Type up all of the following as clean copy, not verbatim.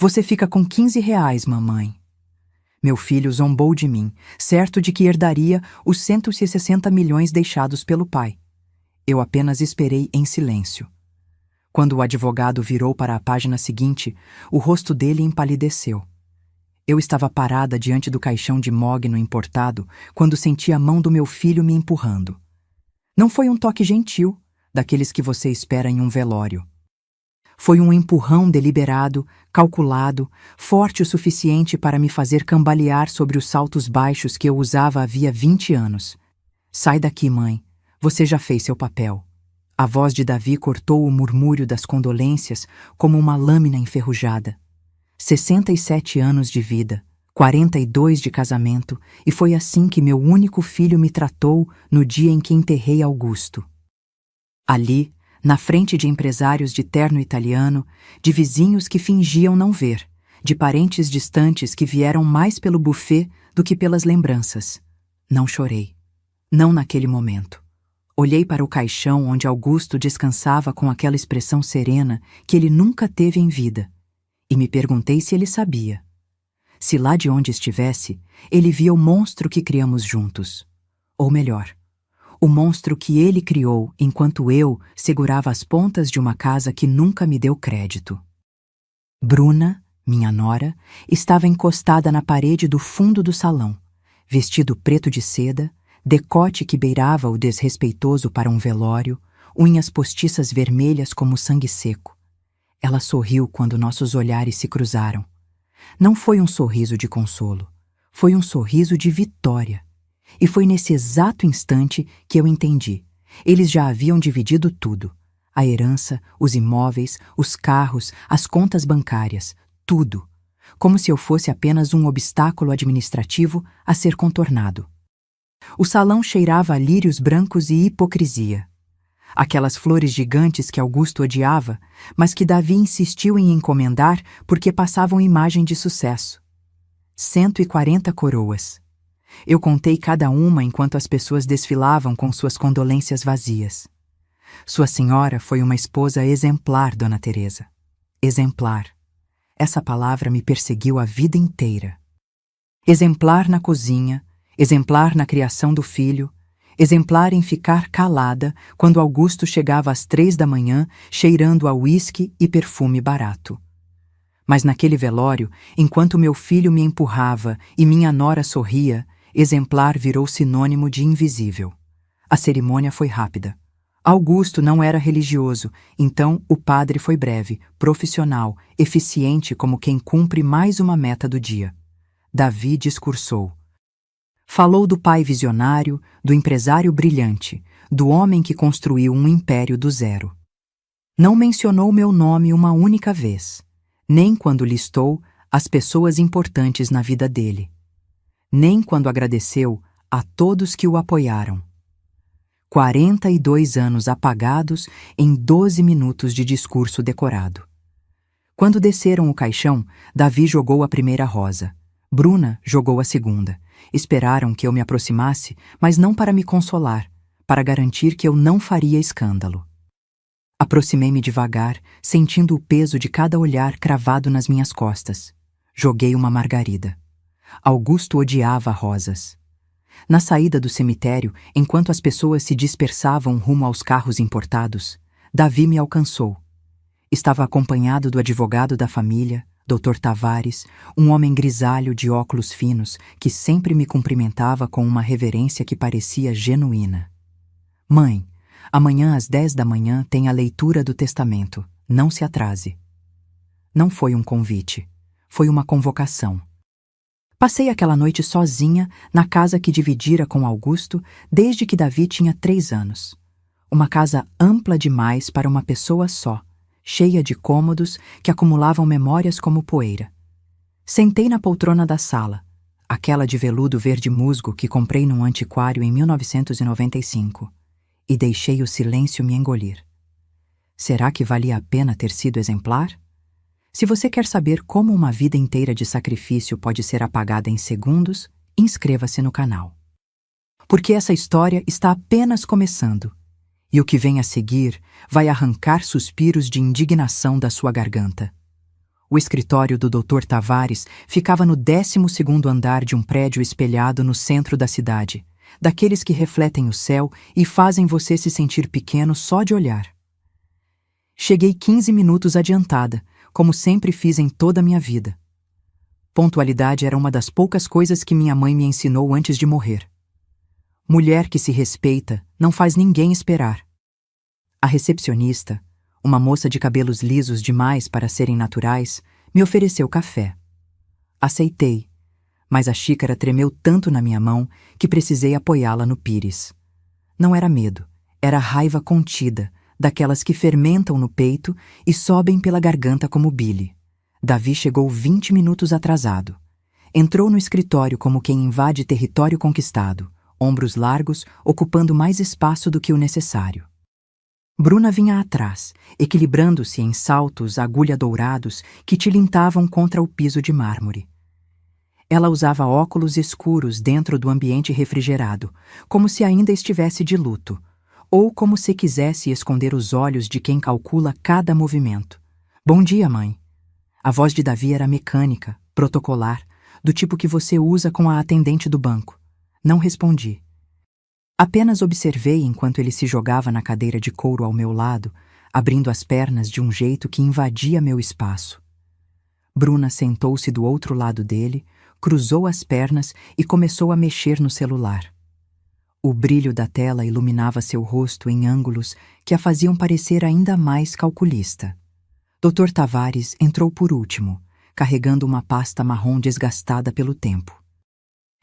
Você fica com R$ 15, mamãe. Meu filho zombou de mim, certo de que herdaria os 160 milhões deixados pelo pai. Eu apenas esperei em silêncio. Quando o advogado virou para a página seguinte, o rosto dele empalideceu. Eu estava parada diante do caixão de mogno importado quando senti a mão do meu filho me empurrando. Não foi um toque gentil, daqueles que você espera em um velório. Foi um empurrão deliberado, calculado, forte o suficiente para me fazer cambalear sobre os saltos baixos que eu usava havia 20 anos. Sai daqui, mãe. Você já fez seu papel. A voz de Davi cortou o murmúrio das condolências como uma lâmina enferrujada. 67 anos de vida, 42 de casamento, e foi assim que meu único filho me tratou no dia em que enterrei Augusto. Ali, na frente de empresários de terno italiano, de vizinhos que fingiam não ver, de parentes distantes que vieram mais pelo buffet do que pelas lembranças. Não chorei. Não naquele momento. Olhei para o caixão onde Augusto descansava com aquela expressão serena que ele nunca teve em vida, e me perguntei se ele sabia. Se lá de onde estivesse, ele via o monstro que criamos juntos. Ou melhor, o monstro que ele criou enquanto eu segurava as pontas de uma casa que nunca me deu crédito. Bruna, minha nora, estava encostada na parede do fundo do salão, vestido preto de seda, decote que beirava o desrespeitoso para um velório, unhas postiças vermelhas como sangue seco. Ela sorriu quando nossos olhares se cruzaram. Não foi um sorriso de consolo, foi um sorriso de vitória. E foi nesse exato instante que eu entendi. Eles já haviam dividido tudo. A herança, os imóveis, os carros, as contas bancárias, tudo. Como se eu fosse apenas um obstáculo administrativo a ser contornado. O salão cheirava a lírios brancos e hipocrisia. Aquelas flores gigantes que Augusto odiava, mas que Davi insistiu em encomendar porque passavam imagem de sucesso. 140 coroas. Eu contei cada uma enquanto as pessoas desfilavam com suas condolências vazias. Sua senhora foi uma esposa exemplar, Dona Teresa. Exemplar. Essa palavra me perseguiu a vida inteira. Exemplar na cozinha, exemplar na criação do filho, exemplar em ficar calada quando Augusto chegava às 3 da manhã cheirando a uísque e perfume barato. Mas naquele velório, enquanto meu filho me empurrava e minha nora sorria, exemplar virou sinônimo de invisível. A cerimônia foi rápida. Augusto não era religioso, então o padre foi breve, profissional, eficiente como quem cumpre mais uma meta do dia. Davi discursou. Falou do pai visionário, do empresário brilhante, do homem que construiu um império do zero. Não mencionou meu nome uma única vez, nem quando listou as pessoas importantes na vida dele, nem quando agradeceu a todos que o apoiaram. 42 anos apagados em 12 minutos de discurso decorado. Quando desceram o caixão, Davi jogou a primeira rosa. Bruna jogou a segunda. Esperaram que eu me aproximasse, mas não para me consolar, para garantir que eu não faria escândalo. Aproximei-me devagar, sentindo o peso de cada olhar cravado nas minhas costas. Joguei uma margarida. Augusto odiava rosas. Na saída do cemitério, enquanto as pessoas se dispersavam rumo aos carros importados, Davi me alcançou. Estava acompanhado do advogado da família, Dr. Tavares, um homem grisalho de óculos finos que sempre me cumprimentava com uma reverência que parecia genuína. Mãe, amanhã às 10 da manhã tem a leitura do testamento. Não se atrase. Não foi um convite. Foi uma convocação. Passei aquela noite sozinha na casa que dividira com Augusto desde que Davi tinha 3 anos. Uma casa ampla demais para uma pessoa só, cheia de cômodos que acumulavam memórias como poeira. Sentei na poltrona da sala, aquela de veludo verde musgo que comprei num antiquário em 1995, e deixei o silêncio me engolir. Será que valia a pena ter sido exemplar? Se você quer saber como uma vida inteira de sacrifício pode ser apagada em segundos, inscreva-se no canal. Porque essa história está apenas começando, e o que vem a seguir vai arrancar suspiros de indignação da sua garganta. O escritório do Dr. Tavares ficava no 12º andar de um prédio espelhado no centro da cidade, daqueles que refletem o céu e fazem você se sentir pequeno só de olhar. Cheguei 15 minutos adiantada, como sempre fiz em toda a minha vida. Pontualidade era uma das poucas coisas que minha mãe me ensinou antes de morrer. Mulher que se respeita não faz ninguém esperar. A recepcionista, uma moça de cabelos lisos demais para serem naturais, me ofereceu café. Aceitei, mas a xícara tremeu tanto na minha mão que precisei apoiá-la no pires. Não era medo, era raiva contida, daquelas que fermentam no peito e sobem pela garganta como bile. Davi chegou 20 minutos atrasado. Entrou no escritório como quem invade território conquistado, ombros largos, ocupando mais espaço do que o necessário. Bruna vinha atrás, equilibrando-se em saltos agulha-dourados que tilintavam contra o piso de mármore. Ela usava óculos escuros dentro do ambiente refrigerado, como se ainda estivesse de luto, ou como se quisesse esconder os olhos de quem calcula cada movimento. Bom dia, mãe. A voz de Davi era mecânica, protocolar, do tipo que você usa com a atendente do banco. Não respondi. Apenas observei enquanto ele se jogava na cadeira de couro ao meu lado, abrindo as pernas de um jeito que invadia meu espaço. Bruna sentou-se do outro lado dele, cruzou as pernas e começou a mexer no celular. O brilho da tela iluminava seu rosto em ângulos que a faziam parecer ainda mais calculista. Dr. Tavares entrou por último, carregando uma pasta marrom desgastada pelo tempo.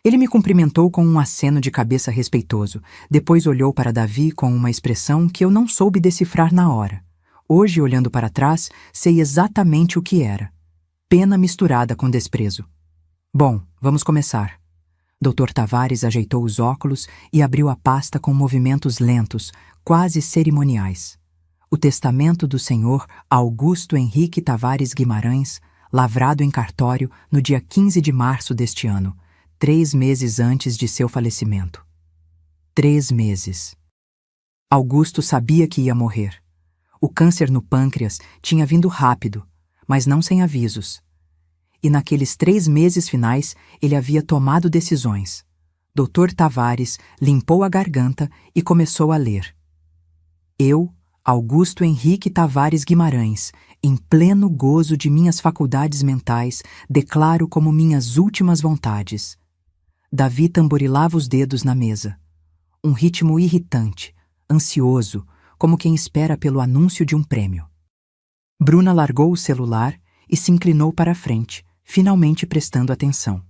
Ele me cumprimentou com um aceno de cabeça respeitoso, depois olhou para Davi com uma expressão que eu não soube decifrar na hora. Hoje, olhando para trás, sei exatamente o que era. Pena misturada com desprezo. Bom, vamos começar. Dr. Tavares ajeitou os óculos e abriu a pasta com movimentos lentos, quase cerimoniais. O testamento do Sr. Augusto Henrique Tavares Guimarães, lavrado em cartório no dia 15 de março deste ano, 3 meses antes de seu falecimento. 3 meses. Augusto sabia que ia morrer. O câncer no pâncreas tinha vindo rápido, mas não sem avisos. E naqueles 3 meses finais ele havia tomado decisões. Dr. Tavares limpou a garganta e começou a ler. Eu, Augusto Henrique Tavares Guimarães, em pleno gozo de minhas faculdades mentais, declaro como minhas últimas vontades. Davi tamborilava os dedos na mesa. Um ritmo irritante, ansioso, como quem espera pelo anúncio de um prêmio. Bruna largou o celular e se inclinou para a frente, finalmente prestando atenção.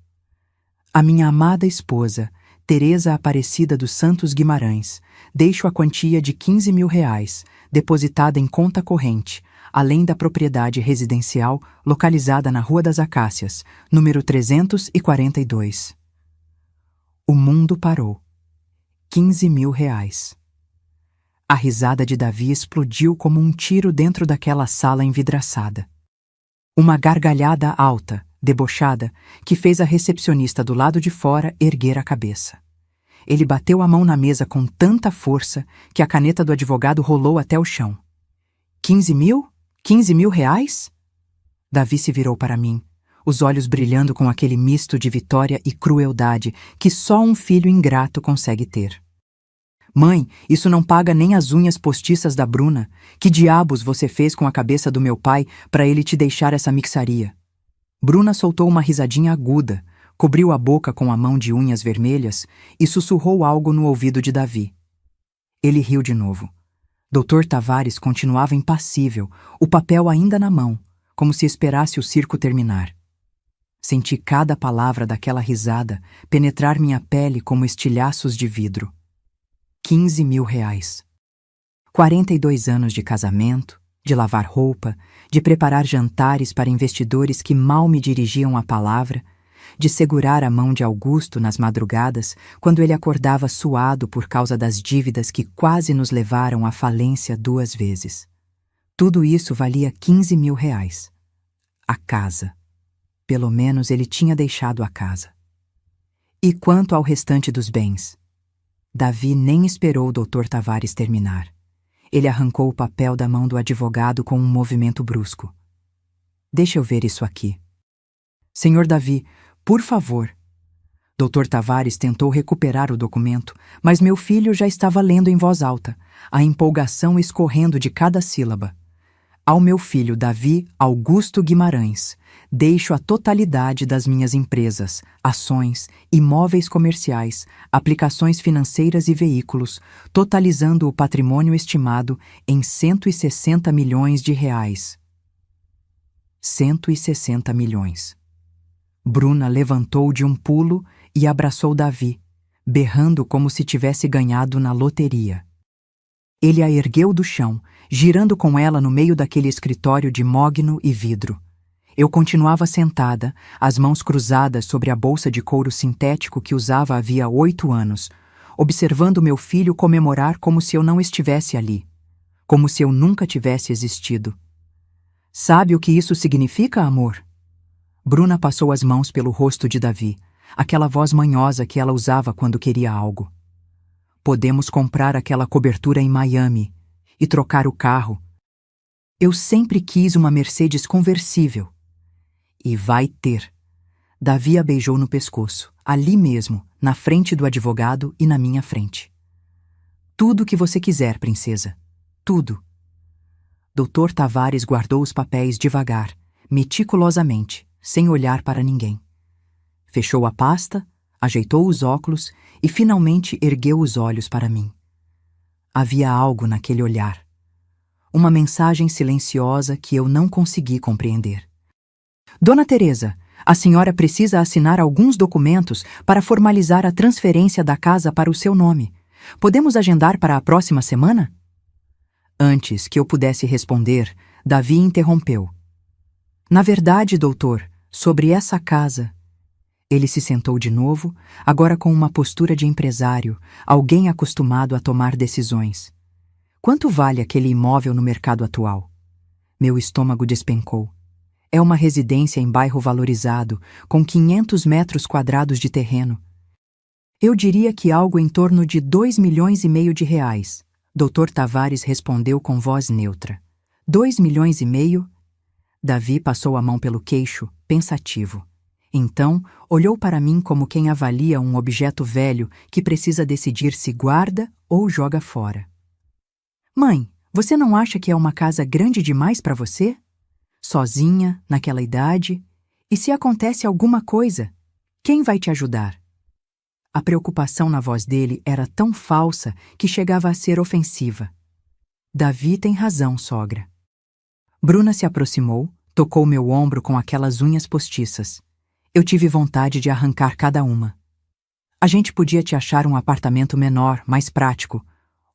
A minha amada esposa, Teresa Aparecida dos Santos Guimarães, deixo a quantia de R$ 15.000, depositada em conta corrente, além da propriedade residencial localizada na Rua das Acácias, número 342. O mundo parou. R$ 15.000. A risada de Davi explodiu como um tiro dentro daquela sala envidraçada. Uma gargalhada alta, debochada, que fez a recepcionista do lado de fora erguer a cabeça. Ele bateu a mão na mesa com tanta força que a caneta do advogado rolou até o chão. 15 mil? 15 mil reais? Davi se virou para mim, os olhos brilhando com aquele misto de vitória e crueldade que só um filho ingrato consegue ter. Mãe, isso não paga nem as unhas postiças da Bruna. Que diabos você fez com a cabeça do meu pai para ele te deixar essa mixaria? Bruna soltou uma risadinha aguda, cobriu a boca com a mão de unhas vermelhas e sussurrou algo no ouvido de Davi. Ele riu de novo. Dr. Tavares continuava impassível, o papel ainda na mão, como se esperasse o circo terminar. Senti cada palavra daquela risada penetrar minha pele como estilhaços de vidro. R$ 15.000. 42 anos de casamento, de lavar roupa, de preparar jantares para investidores que mal me dirigiam a palavra, de segurar a mão de Augusto nas madrugadas quando ele acordava suado por causa das dívidas que quase nos levaram à falência 2 vezes. Tudo isso valia R$ 15.000. A casa. Pelo menos ele tinha deixado a casa. E quanto ao restante dos bens? Davi nem esperou o Dr. Tavares terminar. Ele arrancou o papel da mão do advogado com um movimento brusco. Deixa eu ver isso aqui. Senhor Davi, por favor. Dr. Tavares tentou recuperar o documento, mas meu filho já estava lendo em voz alta, a empolgação escorrendo de cada sílaba. Ao meu filho Davi Augusto Guimarães, deixo a totalidade das minhas empresas, ações, imóveis comerciais, aplicações financeiras e veículos, totalizando o patrimônio estimado em 160 milhões de reais. 160 milhões. Bruna levantou de um pulo e abraçou Davi, berrando como se tivesse ganhado na loteria. Ele a ergueu do chão, girando com ela no meio daquele escritório de mogno e vidro. Eu continuava sentada, as mãos cruzadas sobre a bolsa de couro sintético que usava havia 8 anos, observando meu filho comemorar como se eu não estivesse ali, como se eu nunca tivesse existido. Sabe o que isso significa, amor? Bruna passou as mãos pelo rosto de Davi, aquela voz manhosa que ela usava quando queria algo. Podemos comprar aquela cobertura em Miami e trocar o carro. Eu sempre quis uma Mercedes conversível. E vai ter. Davi a beijou no pescoço, ali mesmo, na frente do advogado e na minha frente. Tudo o que você quiser, princesa. Tudo. Dr. Tavares guardou os papéis devagar, meticulosamente, sem olhar para ninguém. Fechou a pasta, ajeitou os óculos e finalmente ergueu os olhos para mim. Havia algo naquele olhar. Uma mensagem silenciosa que eu não consegui compreender. Dona Teresa, a senhora precisa assinar alguns documentos para formalizar a transferência da casa para o seu nome. Podemos agendar para a próxima semana? Antes que eu pudesse responder, Davi interrompeu. Na verdade, doutor, sobre essa casa... Ele se sentou de novo, agora com uma postura de empresário, alguém acostumado a tomar decisões. Quanto vale aquele imóvel no mercado atual? Meu estômago despencou. É uma residência em bairro valorizado, com 500 metros quadrados de terreno. Eu diria que algo em torno de 2,5 milhões de reais. Dr. Tavares respondeu com voz neutra. 2,5 milhões? Davi passou a mão pelo queixo, pensativo. Então, olhou para mim como quem avalia um objeto velho que precisa decidir se guarda ou joga fora. Mãe, você não acha que é uma casa grande demais para você? Sozinha, naquela idade? E se acontece alguma coisa, quem vai te ajudar? A preocupação na voz dele era tão falsa que chegava a ser ofensiva. Davi tem razão, sogra. Bruna se aproximou, tocou meu ombro com aquelas unhas postiças. Eu tive vontade de arrancar cada uma. A gente podia te achar um apartamento menor, mais prático.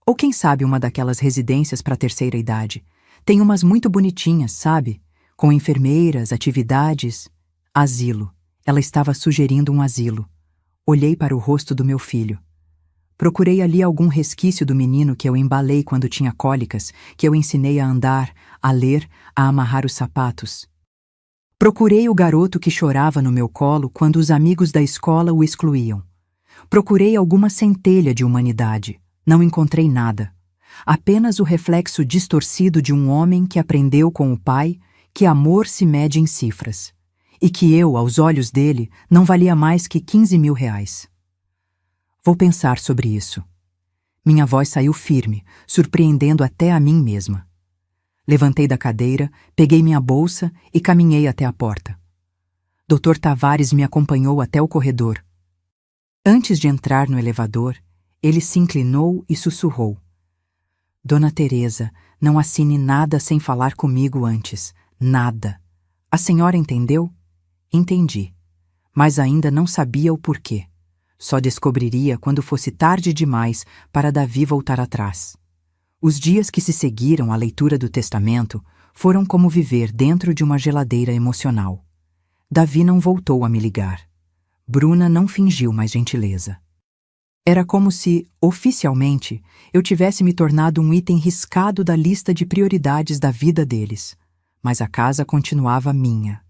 Ou quem sabe uma daquelas residências para a terceira idade. Tem umas muito bonitinhas, sabe? Com enfermeiras, atividades... Asilo. Ela estava sugerindo um asilo. Olhei para o rosto do meu filho. Procurei ali algum resquício do menino que eu embalei quando tinha cólicas, que eu ensinei a andar, a ler, a amarrar os sapatos. Procurei o garoto que chorava no meu colo quando os amigos da escola o excluíam. Procurei alguma centelha de humanidade. Não encontrei nada. Apenas o reflexo distorcido de um homem que aprendeu com o pai que amor se mede em cifras. E que eu, aos olhos dele, não valia mais que 15 mil reais. Vou pensar sobre isso. Minha voz saiu firme, surpreendendo até a mim mesma. Levantei da cadeira, peguei minha bolsa e caminhei até a porta. Dr. Tavares me acompanhou até o corredor. Antes de entrar no elevador, ele se inclinou e sussurrou. Dona Teresa, não assine nada sem falar comigo antes. Nada. A senhora entendeu? Entendi. Mas ainda não sabia o porquê. Só descobriria quando fosse tarde demais para Davi voltar atrás. Os dias que se seguiram à leitura do testamento foram como viver dentro de uma geladeira emocional. Davi não voltou a me ligar. Bruna não fingiu mais gentileza. Era como se, oficialmente, eu tivesse me tornado um item riscado da lista de prioridades da vida deles. Mas a casa continuava minha.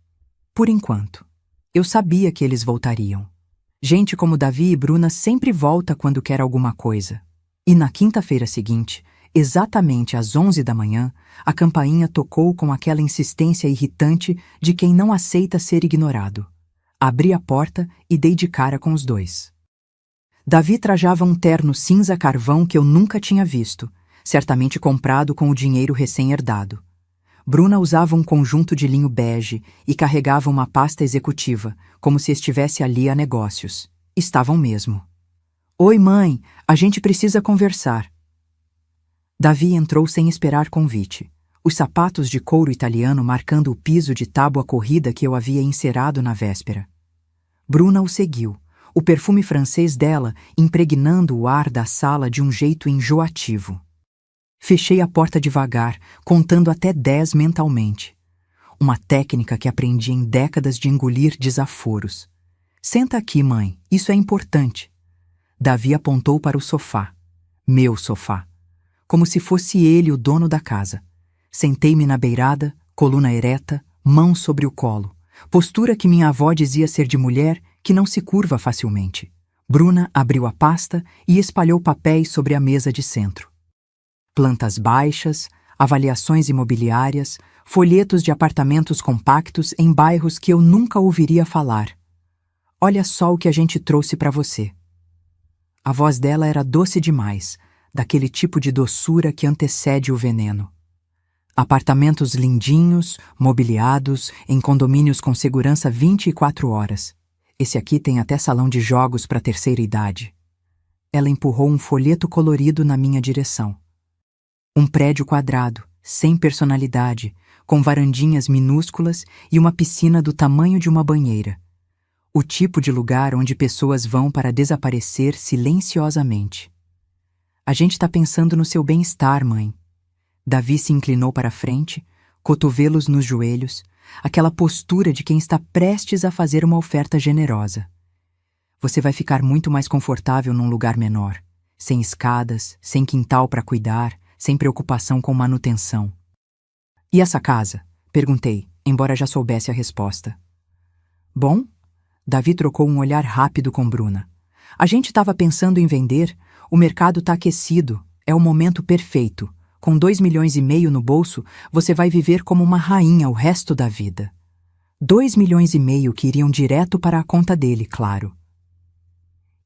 Por enquanto. Eu sabia que eles voltariam. Gente como Davi e Bruna sempre volta quando quer alguma coisa. E na quinta-feira seguinte, exatamente às 11 da manhã, a campainha tocou com aquela insistência irritante de quem não aceita ser ignorado. Abri a porta e dei de cara com os dois. Davi trajava um terno cinza carvão que eu nunca tinha visto, certamente comprado com o dinheiro recém-herdado. Bruna usava um conjunto de linho bege e carregava uma pasta executiva, como se estivesse ali a negócios. Estavam mesmo. Oi, mãe, a gente precisa conversar. Davi entrou sem esperar convite, os sapatos de couro italiano marcando o piso de tábua corrida que eu havia encerado na véspera. Bruna o seguiu, o perfume francês dela impregnando o ar da sala de um jeito enjoativo. Fechei a porta devagar, contando até 10 mentalmente. Uma técnica que aprendi em décadas de engolir desaforos. Senta aqui, mãe, isso é importante. Davi apontou para o sofá. Meu sofá. Como se fosse ele o dono da casa. Sentei-me na beirada, coluna ereta, mão sobre o colo. Postura que minha avó dizia ser de mulher que não se curva facilmente. Bruna abriu a pasta e espalhou papéis sobre a mesa de centro. Plantas baixas, avaliações imobiliárias, folhetos de apartamentos compactos em bairros que eu nunca ouviria falar. Olha só o que a gente trouxe para você. A voz dela era doce demais, daquele tipo de doçura que antecede o veneno. Apartamentos lindinhos, mobiliados, em condomínios com segurança 24 horas. Esse aqui tem até salão de jogos para terceira idade. Ela empurrou um folheto colorido na minha direção. Um prédio quadrado, sem personalidade, com varandinhas minúsculas e uma piscina do tamanho de uma banheira. O tipo de lugar onde pessoas vão para desaparecer silenciosamente. A gente está pensando no seu bem-estar, mãe. Davi se inclinou para a frente, cotovelos nos joelhos, aquela postura de quem está prestes a fazer uma oferta generosa. Você vai ficar muito mais confortável num lugar menor, sem escadas, sem quintal para cuidar, sem preocupação com manutenção. E essa casa? Perguntei, embora já soubesse a resposta. Bom? Davi trocou um olhar rápido com Bruna. A gente estava pensando em vender, o mercado está aquecido, é o momento perfeito. Com 2,5 milhões no bolso, você vai viver como uma rainha o resto da vida. 2,5 milhões que iriam direto para a conta dele, claro.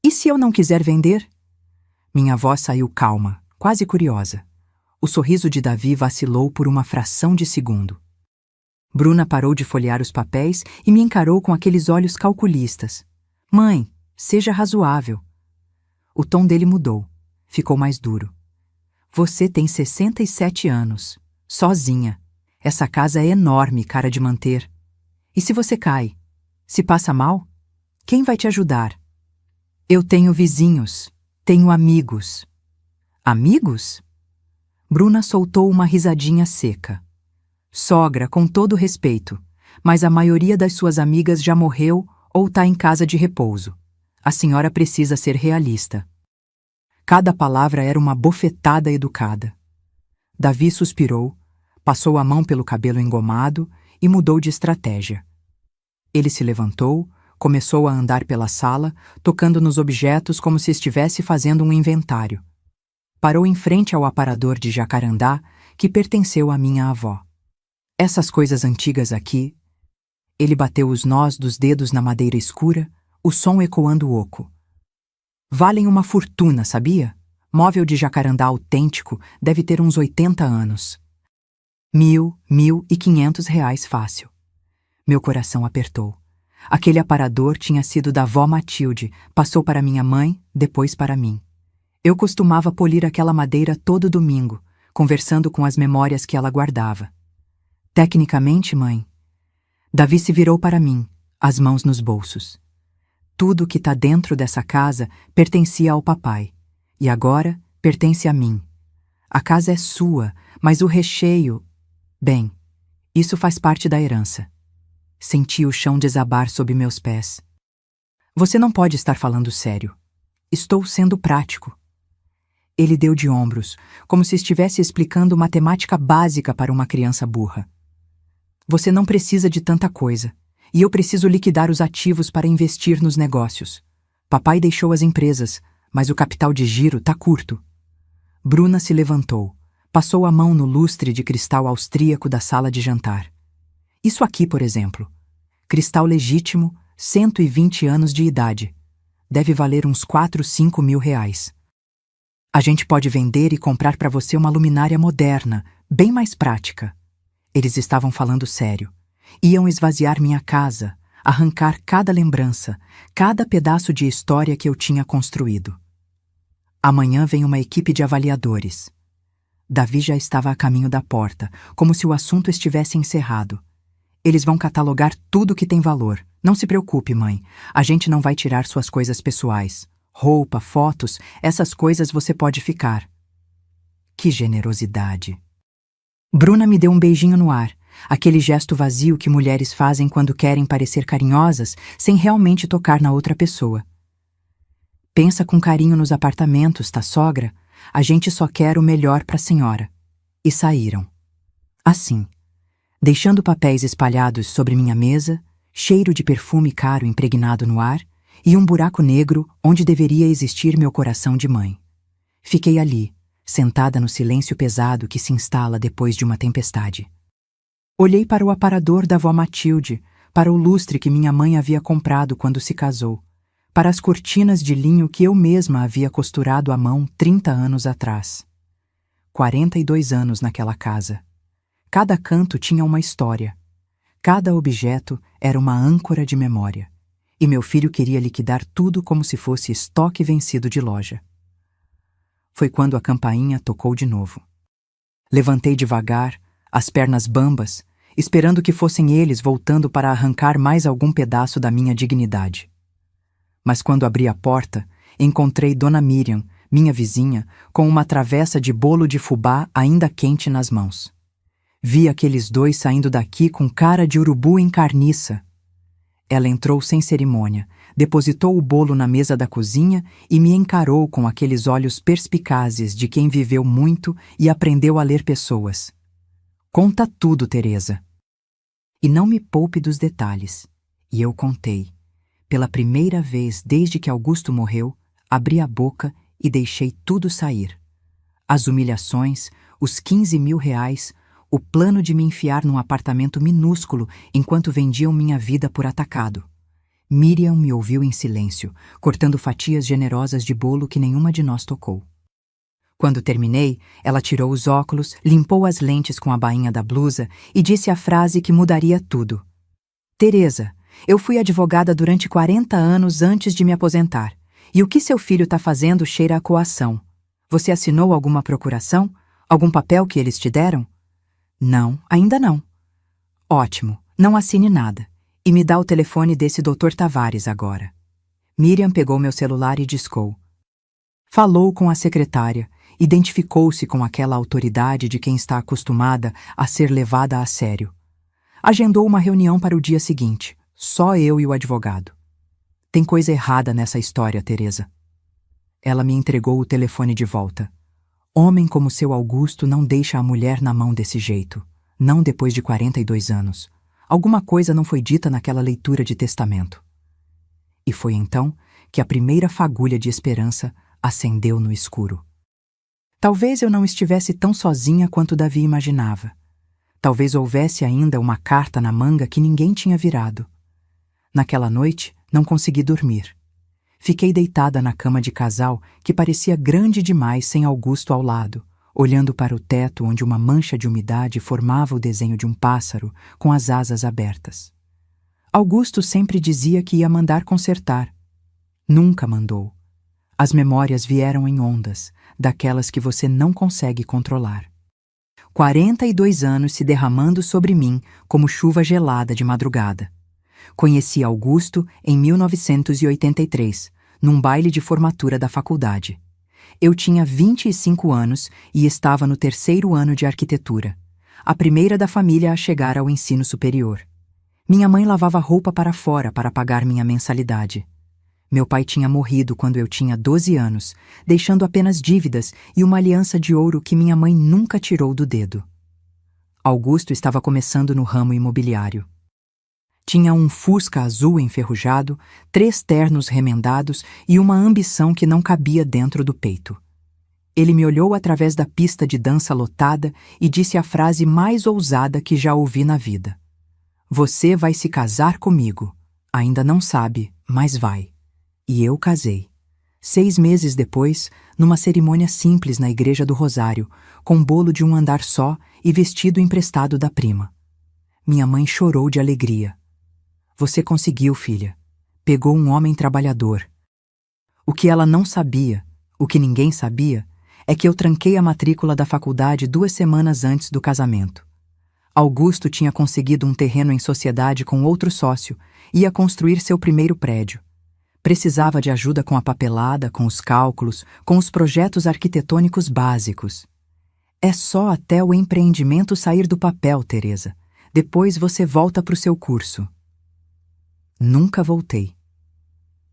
E se eu não quiser vender? Minha voz saiu calma, quase curiosa. O sorriso de Davi vacilou por uma fração de segundo. Bruna parou de folhear os papéis e me encarou com aqueles olhos calculistas. Mãe, seja razoável. O tom dele mudou. Ficou mais duro. Você tem 67 anos. Sozinha. Essa casa é enorme, cara de manter. E se você cai? Se passa mal? Quem vai te ajudar? Eu tenho vizinhos. Tenho amigos. Amigos? Bruna soltou uma risadinha seca. Sogra, com todo respeito, mas a maioria das suas amigas já morreu ou está em casa de repouso. A senhora precisa ser realista. Cada palavra era uma bofetada educada. Davi suspirou, passou a mão pelo cabelo engomado e mudou de estratégia. Ele se levantou, começou a andar pela sala, tocando nos objetos como se estivesse fazendo um inventário. Parou em frente ao aparador de jacarandá que pertenceu à minha avó. Essas coisas antigas aqui... Ele bateu os nós dos dedos na madeira escura, o som ecoando oco. Valem uma fortuna, sabia? Móvel de jacarandá autêntico deve ter uns 80 anos. 1.500 reais fácil. Meu coração apertou. Aquele aparador tinha sido da vó Matilde, passou para minha mãe, depois para mim. Eu costumava polir aquela madeira todo domingo, conversando com as memórias que ela guardava. Tecnicamente, mãe. Davi se virou para mim, as mãos nos bolsos. Tudo que está dentro dessa casa pertencia ao papai, e agora pertence a mim. A casa é sua, mas o recheio... Bem, isso faz parte da herança. Senti o chão desabar sob meus pés. Você não pode estar falando sério. Estou sendo prático. Ele deu de ombros, como se estivesse explicando matemática básica para uma criança burra. Você não precisa de tanta coisa, e eu preciso liquidar os ativos para investir nos negócios. Papai deixou as empresas, mas o capital de giro está curto. Bruna se levantou, Passou a mão no lustre de cristal austríaco da sala de jantar. Isso aqui, por exemplo. Cristal legítimo, 120 anos de idade. Deve valer uns 4, 5 mil reais. A gente pode vender e comprar para você uma luminária moderna, bem mais prática. Eles estavam falando sério. Iam esvaziar minha casa, arrancar cada lembrança, cada pedaço de história que eu tinha construído. Amanhã vem uma equipe de avaliadores. Davi já estava a caminho da porta, como se o assunto estivesse encerrado. Eles vão catalogar tudo que tem valor. Não se preocupe, mãe. A gente não vai tirar suas coisas pessoais. Roupa, fotos, essas coisas você pode ficar. Que generosidade. Bruna me deu um beijinho no ar, aquele gesto vazio que mulheres fazem quando querem parecer carinhosas, sem realmente tocar na outra pessoa. Pensa com carinho nos apartamentos, tá, sogra? A gente só quer o melhor para a senhora. E saíram. Assim, deixando papéis espalhados sobre minha mesa, cheiro de perfume caro impregnado no ar e um buraco negro onde deveria existir meu coração de mãe. Fiquei ali, sentada no silêncio pesado que se instala depois de uma tempestade. Olhei para o aparador da avó Matilde, para o lustre que minha mãe havia comprado quando se casou, para as cortinas de linho que eu mesma havia costurado à mão 30 anos atrás. 42 anos naquela casa. Cada canto tinha uma história. Cada objeto era uma âncora de memória. E meu filho queria liquidar tudo como se fosse estoque vencido de loja. Foi quando a campainha tocou de novo. Levantei devagar, as pernas bambas, esperando que fossem eles voltando para arrancar mais algum pedaço da minha dignidade. Mas quando abri a porta, encontrei Dona Miriam, minha vizinha, com uma travessa de bolo de fubá ainda quente nas mãos. Vi aqueles dois saindo daqui com cara de urubu em carniça. Ela entrou sem cerimônia, depositou o bolo na mesa da cozinha e me encarou com aqueles olhos perspicazes de quem viveu muito e aprendeu a ler pessoas. Conta tudo, Teresa. E não me poupe dos detalhes. E eu contei. Pela primeira vez desde que Augusto morreu, abri a boca e deixei tudo sair. As humilhações, os 15 mil reais, o plano de me enfiar num apartamento minúsculo enquanto vendiam minha vida por atacado. Miriam me ouviu em silêncio, cortando fatias generosas de bolo que nenhuma de nós tocou. Quando terminei, ela tirou os óculos, limpou as lentes com a bainha da blusa e disse a frase que mudaria tudo. Teresa, eu fui advogada durante 40 anos antes de me aposentar. E o que seu filho está fazendo cheira a coação. Você assinou alguma procuração? Algum papel que eles te deram? Não, ainda não. Ótimo, não assine nada. E me dá o telefone desse Dr. Tavares agora. Miriam pegou meu celular e discou. Falou com a secretária, identificou-se com aquela autoridade de quem está acostumada a ser levada a sério. Agendou uma reunião para o dia seguinte, só eu e o advogado. Tem coisa errada nessa história, Teresa. Ela me entregou o telefone de volta. Homem como seu Augusto não deixa a mulher na mão desse jeito, não depois de 42 anos. Alguma coisa não foi dita naquela leitura de testamento. E foi então que a primeira fagulha de esperança acendeu no escuro. Talvez eu não estivesse tão sozinha quanto Davi imaginava. Talvez houvesse ainda uma carta na manga que ninguém tinha virado. Naquela noite, não consegui dormir. Fiquei deitada na cama de casal que parecia grande demais sem Augusto ao lado, olhando para o teto onde uma mancha de umidade formava o desenho de um pássaro com as asas abertas. Augusto sempre dizia que ia mandar consertar. Nunca mandou. As memórias vieram em ondas, daquelas que você não consegue controlar. 42 anos se derramando sobre mim como chuva gelada de madrugada. Conheci Augusto em 1983, num baile de formatura da faculdade. Eu tinha 25 anos e estava no 3º ano de arquitetura, a primeira da família a chegar ao ensino superior. Minha mãe lavava roupa para fora para pagar minha mensalidade. Meu pai tinha morrido quando eu tinha 12 anos, deixando apenas dívidas e uma aliança de ouro que minha mãe nunca tirou do dedo. Augusto estava começando no ramo imobiliário. Tinha um Fusca azul enferrujado, 3 ternos remendados e uma ambição que não cabia dentro do peito. Ele me olhou através da pista de dança lotada e disse a frase mais ousada que já ouvi na vida. Você vai se casar comigo. Ainda não sabe, mas vai. E eu casei. 6 meses depois, numa cerimônia simples na Igreja do Rosário, com bolo de um andar só e vestido emprestado da prima. Minha mãe chorou de alegria. Você conseguiu, filha. Pegou um homem trabalhador. O que ela não sabia, o que ninguém sabia, é que eu tranquei a matrícula da faculdade 2 semanas antes do casamento. Augusto tinha conseguido um terreno em sociedade com outro sócio e ia construir seu primeiro prédio. Precisava de ajuda com a papelada, com os cálculos, com os projetos arquitetônicos básicos. É só até o empreendimento sair do papel, Teresa. Depois você volta para o seu curso. Nunca voltei.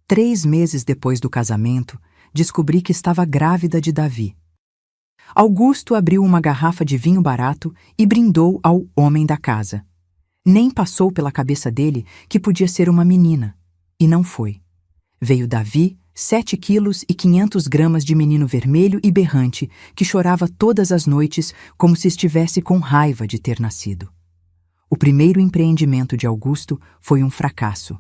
3 meses depois do casamento, descobri que estava grávida de Davi. Augusto abriu uma garrafa de vinho barato e brindou ao homem da casa. Nem passou pela cabeça dele que podia ser uma menina. E não foi. Veio Davi, 7 quilos e 500 gramas de menino vermelho e berrante, que chorava todas as noites como se estivesse com raiva de ter nascido. O primeiro empreendimento de Augusto foi um fracasso.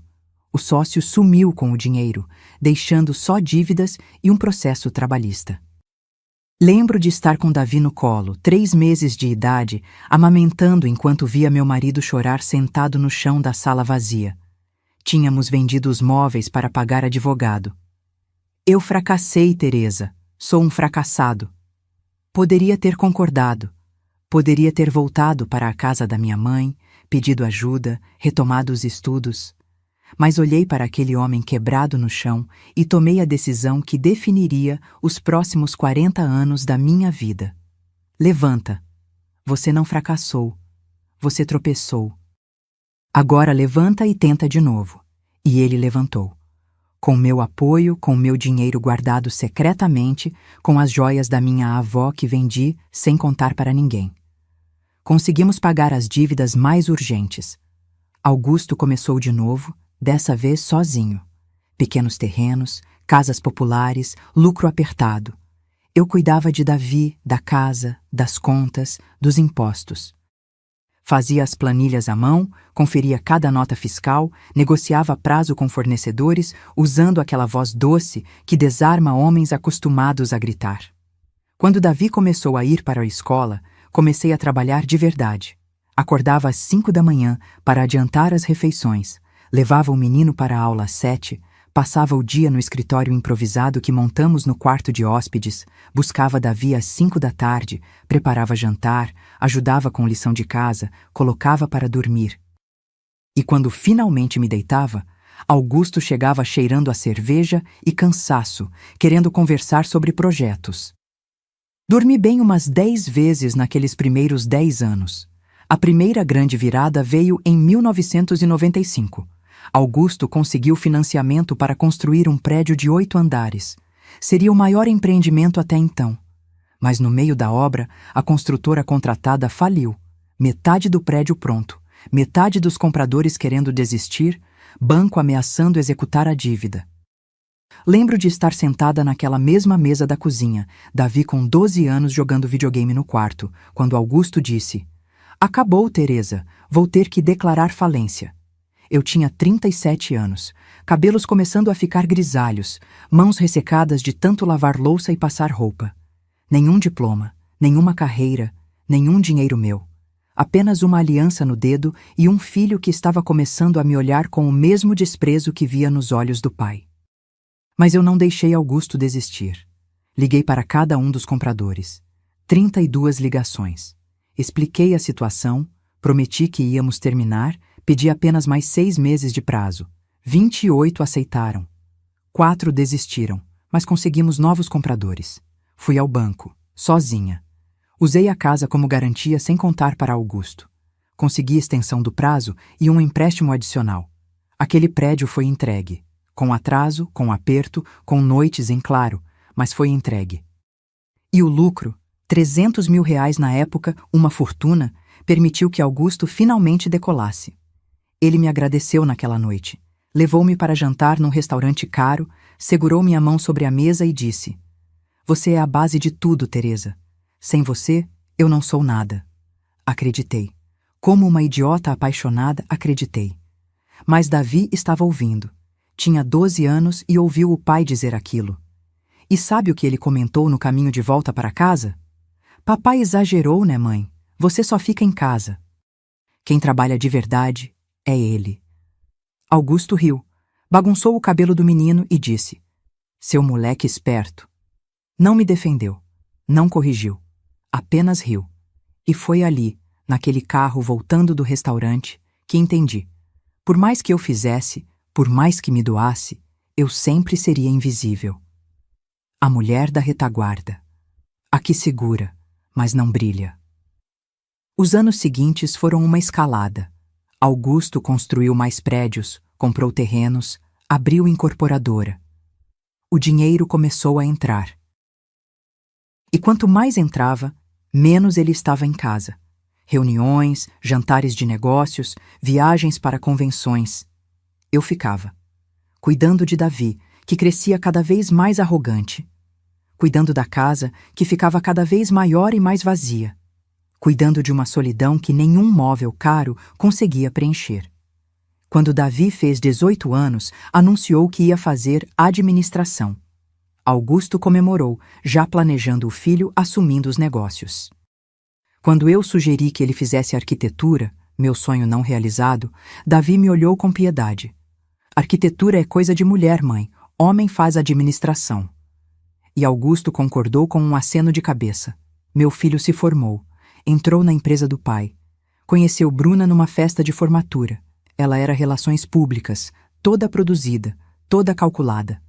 O sócio sumiu com o dinheiro, deixando só dívidas e um processo trabalhista. Lembro de estar com Davi no colo, 3 meses de idade, amamentando enquanto via meu marido chorar sentado no chão da sala vazia. Tínhamos vendido os móveis para pagar advogado. Eu fracassei, Teresa. Sou um fracassado. Poderia ter concordado. Poderia ter voltado para a casa da minha mãe, pedido ajuda, retomado os estudos. Mas olhei para aquele homem quebrado no chão e tomei a decisão que definiria os próximos 40 anos da minha vida. Levanta. Você não fracassou. Você tropeçou. Agora levanta e tenta de novo. E ele levantou. Com meu apoio, com meu dinheiro guardado secretamente, com as joias da minha avó que vendi sem contar para ninguém. Conseguimos pagar as dívidas mais urgentes. Augusto começou de novo, dessa vez sozinho. Pequenos terrenos, casas populares, lucro apertado. Eu cuidava de Davi, da casa, das contas, dos impostos. Fazia as planilhas à mão, conferia cada nota fiscal, negociava prazo com fornecedores, usando aquela voz doce que desarma homens acostumados a gritar. Quando Davi começou a ir para a escola, comecei a trabalhar de verdade. Acordava às 5 da manhã para adiantar as refeições, levava o menino para a aula às 7, passava o dia no escritório improvisado que montamos no quarto de hóspedes, buscava Davi às 5 da tarde, preparava jantar, ajudava com lição de casa, colocava para dormir. E quando finalmente me deitava, Augusto chegava cheirando a cerveja e cansaço, querendo conversar sobre projetos. Dormi bem umas 10 vezes naqueles primeiros 10 anos. A primeira grande virada veio em 1995. Augusto conseguiu financiamento para construir um prédio de 8 andares. Seria o maior empreendimento até então. Mas no meio da obra, a construtora contratada faliu. Metade do prédio pronto, metade dos compradores querendo desistir, banco ameaçando executar a dívida. Lembro de estar sentada naquela mesma mesa da cozinha, Davi com 12 anos jogando videogame no quarto, quando Augusto disse: "Acabou, Teresa, vou ter que declarar falência." Eu tinha 37 anos, cabelos começando a ficar grisalhos, mãos ressecadas de tanto lavar louça e passar roupa. Nenhum diploma, nenhuma carreira, nenhum dinheiro meu. Apenas uma aliança no dedo e um filho que estava começando a me olhar com o mesmo desprezo que via nos olhos do pai. Mas eu não deixei Augusto desistir. Liguei para cada um dos compradores. 32 ligações. Expliquei a situação, prometi que íamos terminar, pedi apenas mais 6 meses de prazo. 28 aceitaram. 4 desistiram, mas conseguimos novos compradores. Fui ao banco, sozinha. Usei a casa como garantia sem contar para Augusto. Consegui extensão do prazo e um empréstimo adicional. Aquele prédio foi entregue. Com atraso, com aperto, com noites em claro, mas foi entregue. E o lucro, R$300 mil na época, uma fortuna, permitiu que Augusto finalmente decolasse. Ele me agradeceu naquela noite. Levou-me para jantar num restaurante caro, segurou minha mão sobre a mesa e disse: Você é a base de tudo, Teresa. Sem você, eu não sou nada. Acreditei. Como uma idiota apaixonada, acreditei. Mas Davi estava ouvindo. Tinha 12 anos e ouviu o pai dizer aquilo. E sabe o que ele comentou no caminho de volta para casa? Papai exagerou, né, mãe? Você só fica em casa. Quem trabalha de verdade é ele. Augusto riu, bagunçou o cabelo do menino e disse: Seu moleque esperto. Não me defendeu, não corrigiu, apenas riu. E foi ali, naquele carro voltando do restaurante, que entendi. Por mais que eu fizesse, por mais que me doasse, eu sempre seria invisível. A mulher da retaguarda. A que segura, mas não brilha. Os anos seguintes foram uma escalada. Augusto construiu mais prédios, comprou terrenos, abriu incorporadora. O dinheiro começou a entrar. E quanto mais entrava, menos ele estava em casa. Reuniões, jantares de negócios, viagens para convenções. Eu ficava, cuidando de Davi, que crescia cada vez mais arrogante. Cuidando da casa, que ficava cada vez maior e mais vazia. Cuidando de uma solidão que nenhum móvel caro conseguia preencher. Quando Davi fez 18 anos, anunciou que ia fazer administração. Augusto comemorou, já planejando o filho assumindo os negócios. Quando eu sugeri que ele fizesse arquitetura, meu sonho não realizado, Davi me olhou com piedade. Arquitetura é coisa de mulher, mãe. Homem faz administração. E Augusto concordou com um aceno de cabeça. Meu filho se formou. Entrou na empresa do pai. Conheceu Bruna numa festa de formatura. Ela era relações públicas, toda produzida, toda calculada.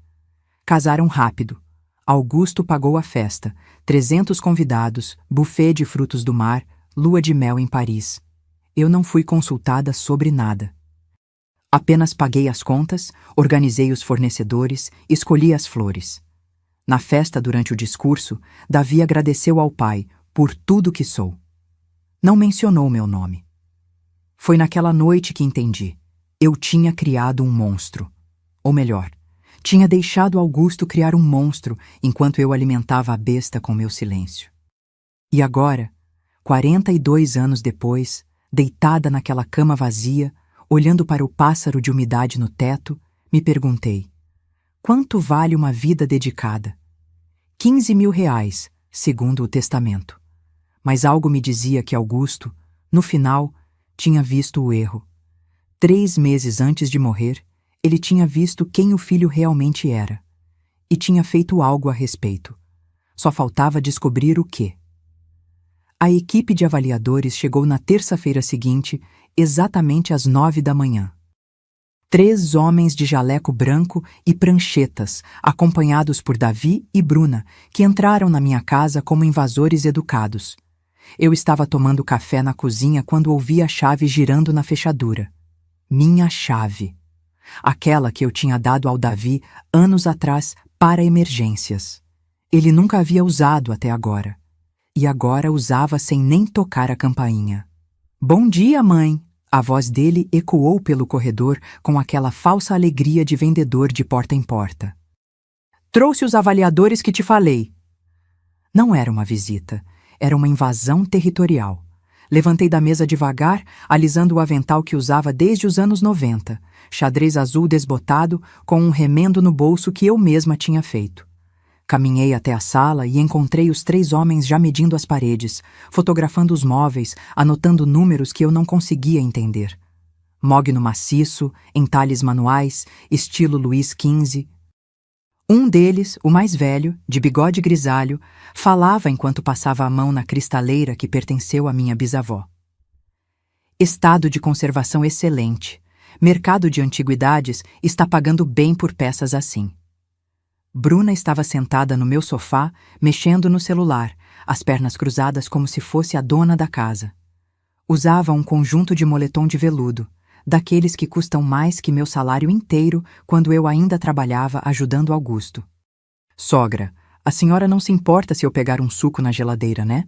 Casaram rápido. Augusto pagou a festa, 300 convidados, buffet de frutos do mar, lua de mel em Paris. Eu não fui consultada sobre nada. Apenas paguei as contas, organizei os fornecedores, escolhi as flores. Na festa, durante o discurso, Davi agradeceu ao pai por tudo que sou. Não mencionou meu nome. Foi naquela noite que entendi. Eu tinha criado um monstro. Ou melhor, tinha deixado Augusto criar um monstro enquanto eu alimentava a besta com meu silêncio. E agora, 42 anos depois, deitada naquela cama vazia, olhando para o pássaro de umidade no teto, me perguntei: quanto vale uma vida dedicada? 15 mil reais, segundo o testamento. Mas algo me dizia que Augusto, no final, tinha visto o erro. 3 meses antes de morrer, ele tinha visto quem o filho realmente era. E tinha feito algo a respeito. Só faltava descobrir o quê. A equipe de avaliadores chegou na terça-feira seguinte, exatamente às 9 da manhã. 3 homens de jaleco branco e pranchetas, acompanhados por Davi e Bruna, que entraram na minha casa como invasores educados. Eu estava tomando café na cozinha quando ouvi a chave girando na fechadura. Minha chave. Aquela que eu tinha dado ao Davi anos atrás para emergências. Ele nunca havia usado até agora. E agora usava sem nem tocar a campainha. Bom dia, mãe! A voz dele ecoou pelo corredor com aquela falsa alegria de vendedor de porta em porta. Trouxe os avaliadores que te falei. Não era uma visita. Era uma invasão territorial. Levantei da mesa devagar, alisando o avental que usava desde os anos 90, xadrez azul desbotado com um remendo no bolso que eu mesma tinha feito. Caminhei até a sala e encontrei os 3 homens já medindo as paredes, fotografando os móveis, anotando números que eu não conseguia entender. Mogno maciço, entalhes manuais, estilo Luís XV. Um deles, o mais velho, de bigode grisalho, falava enquanto passava a mão na cristaleira que pertenceu à minha bisavó. Estado de conservação excelente. Mercado de antiguidades está pagando bem por peças assim. Bruna estava sentada no meu sofá, mexendo no celular, as pernas cruzadas como se fosse a dona da casa. Usava um conjunto de moletom de veludo, daqueles que custam mais que meu salário inteiro quando eu ainda trabalhava ajudando Augusto. Sogra, a senhora não se importa se eu pegar um suco na geladeira, né?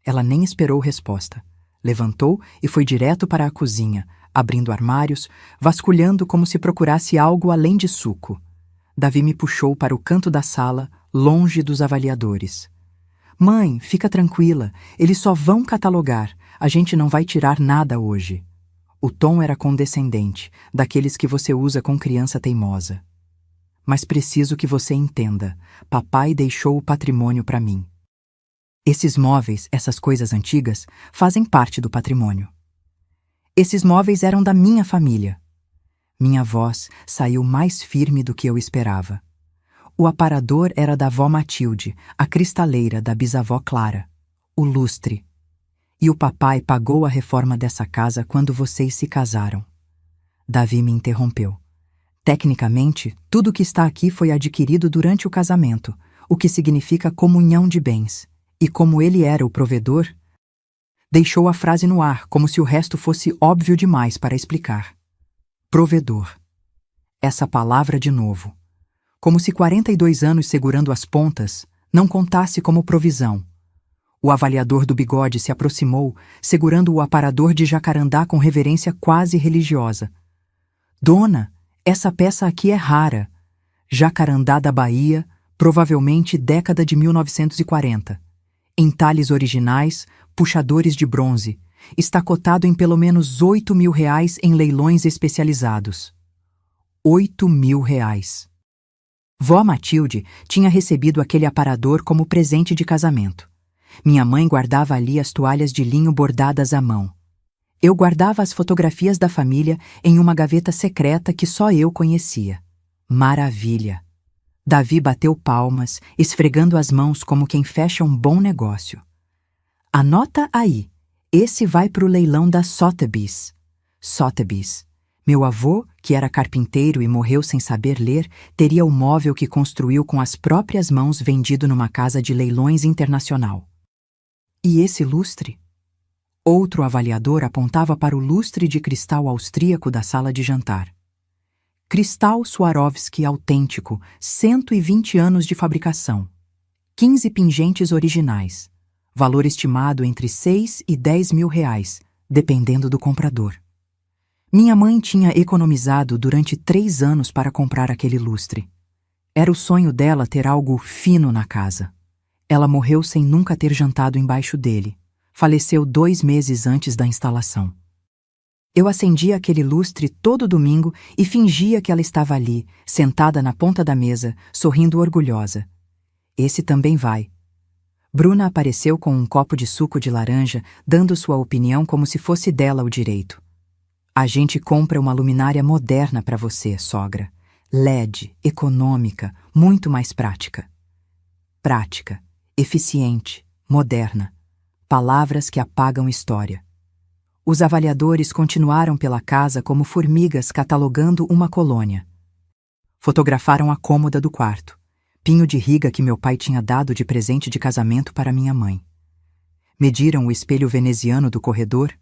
Ela nem esperou resposta. Levantou e foi direto para a cozinha, abrindo armários, vasculhando como se procurasse algo além de suco. Davi me puxou para o canto da sala, longe dos avaliadores. Mãe, fica tranquila, eles só vão catalogar, a gente não vai tirar nada hoje. O tom era condescendente, daqueles que você usa com criança teimosa. Mas preciso que você entenda, papai deixou o patrimônio para mim. Esses móveis, essas coisas antigas, fazem parte do patrimônio. Esses móveis eram da minha família. Minha voz saiu mais firme do que eu esperava. O aparador era da avó Matilde, a cristaleira da bisavó Clara, o lustre. E o papai pagou a reforma dessa casa quando vocês se casaram. Davi me interrompeu. Tecnicamente, tudo que está aqui foi adquirido durante o casamento, o que significa comunhão de bens. E como ele era o provedor, deixou a frase no ar, como se o resto fosse óbvio demais para explicar. Provedor. Essa palavra de novo. Como se 42 anos segurando as pontas não contasse como provisão. O avaliador do bigode se aproximou, segurando o aparador de jacarandá com reverência quase religiosa. Dona, essa peça aqui é rara. Jacarandá da Bahia, provavelmente década de 1940. Entalhes originais, puxadores de bronze. Está cotado em pelo menos R$ 8.000 em leilões especializados. R$ 8.000. Vó Matilde tinha recebido aquele aparador como presente de casamento. Minha mãe guardava ali as toalhas de linho bordadas à mão. Eu guardava as fotografias da família em uma gaveta secreta que só eu conhecia. Maravilha! Davi bateu palmas, esfregando as mãos como quem fecha um bom negócio. Anota aí, esse vai para o leilão da Sotheby's. Sotheby's. Meu avô, que era carpinteiro e morreu sem saber ler, teria o móvel que construiu com as próprias mãos vendido numa casa de leilões internacional. E esse lustre? Outro avaliador apontava para o lustre de cristal austríaco da sala de jantar. Cristal Swarovski autêntico, 120 anos de fabricação. 15 pingentes originais. Valor estimado entre R$ 6 e R$ 10.000, dependendo do comprador. Minha mãe tinha economizado durante 3 anos para comprar aquele lustre. Era o sonho dela ter algo fino na casa. Ela morreu sem nunca ter jantado embaixo dele. Faleceu 2 meses antes da instalação. Eu acendia aquele lustre todo domingo e fingia que ela estava ali, sentada na ponta da mesa, sorrindo orgulhosa. Esse também vai. Bruna apareceu com um copo de suco de laranja, dando sua opinião como se fosse dela o direito. A gente compra uma luminária moderna para você, sogra. LED, econômica, muito mais prática. Prática, eficiente, moderna. Palavras que apagam história. Os avaliadores continuaram pela casa como formigas catalogando uma colônia. Fotografaram a cômoda do quarto, pinho de riga que meu pai tinha dado de presente de casamento para minha mãe. Mediram o espelho veneziano do corredor,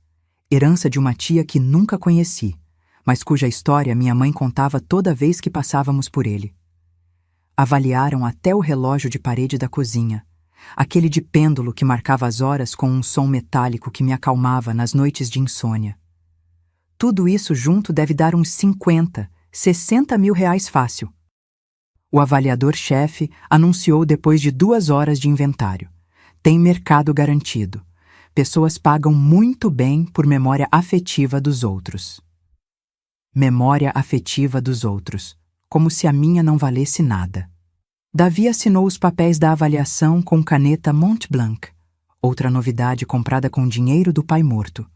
herança de uma tia que nunca conheci, mas cuja história minha mãe contava toda vez que passávamos por ele. Avaliaram até o relógio de parede da cozinha, aquele de pêndulo que marcava as horas com um som metálico que me acalmava nas noites de insônia. Tudo isso junto deve dar uns 50, 60 mil reais fácil. O avaliador-chefe anunciou depois de 2 horas de inventário. Tem mercado garantido. Pessoas pagam muito bem por memória afetiva dos outros. Memória afetiva dos outros, como se a minha não valesse nada. Davi assinou os papéis da avaliação com caneta Montblanc, outra novidade comprada com dinheiro do pai morto.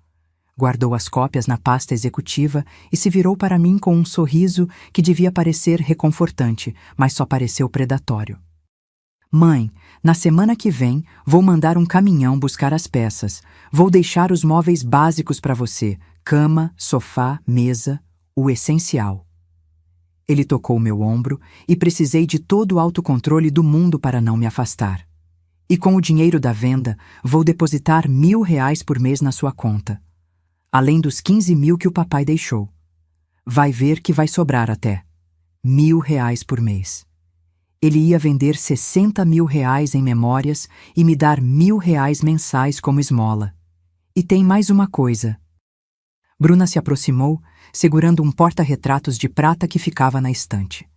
Guardou as cópias na pasta executiva e se virou para mim com um sorriso que devia parecer reconfortante, mas só pareceu predatório. Mãe, na semana que vem vou mandar um caminhão buscar as peças. Vou deixar os móveis básicos para você: cama, sofá, mesa, o essencial. Ele tocou meu ombro e precisei de todo o autocontrole do mundo para não me afastar. E com o dinheiro da venda, vou depositar R$ 1.000 por mês na sua conta, além dos 15 mil que o papai deixou. Vai ver que vai sobrar até R$ 1.000 por mês. Ele ia vender 60 mil reais em memórias e me dar R$ 1.000 mensais como esmola. E tem mais uma coisa. Bruna se aproximou, segurando um porta-retratos de prata que ficava na estante.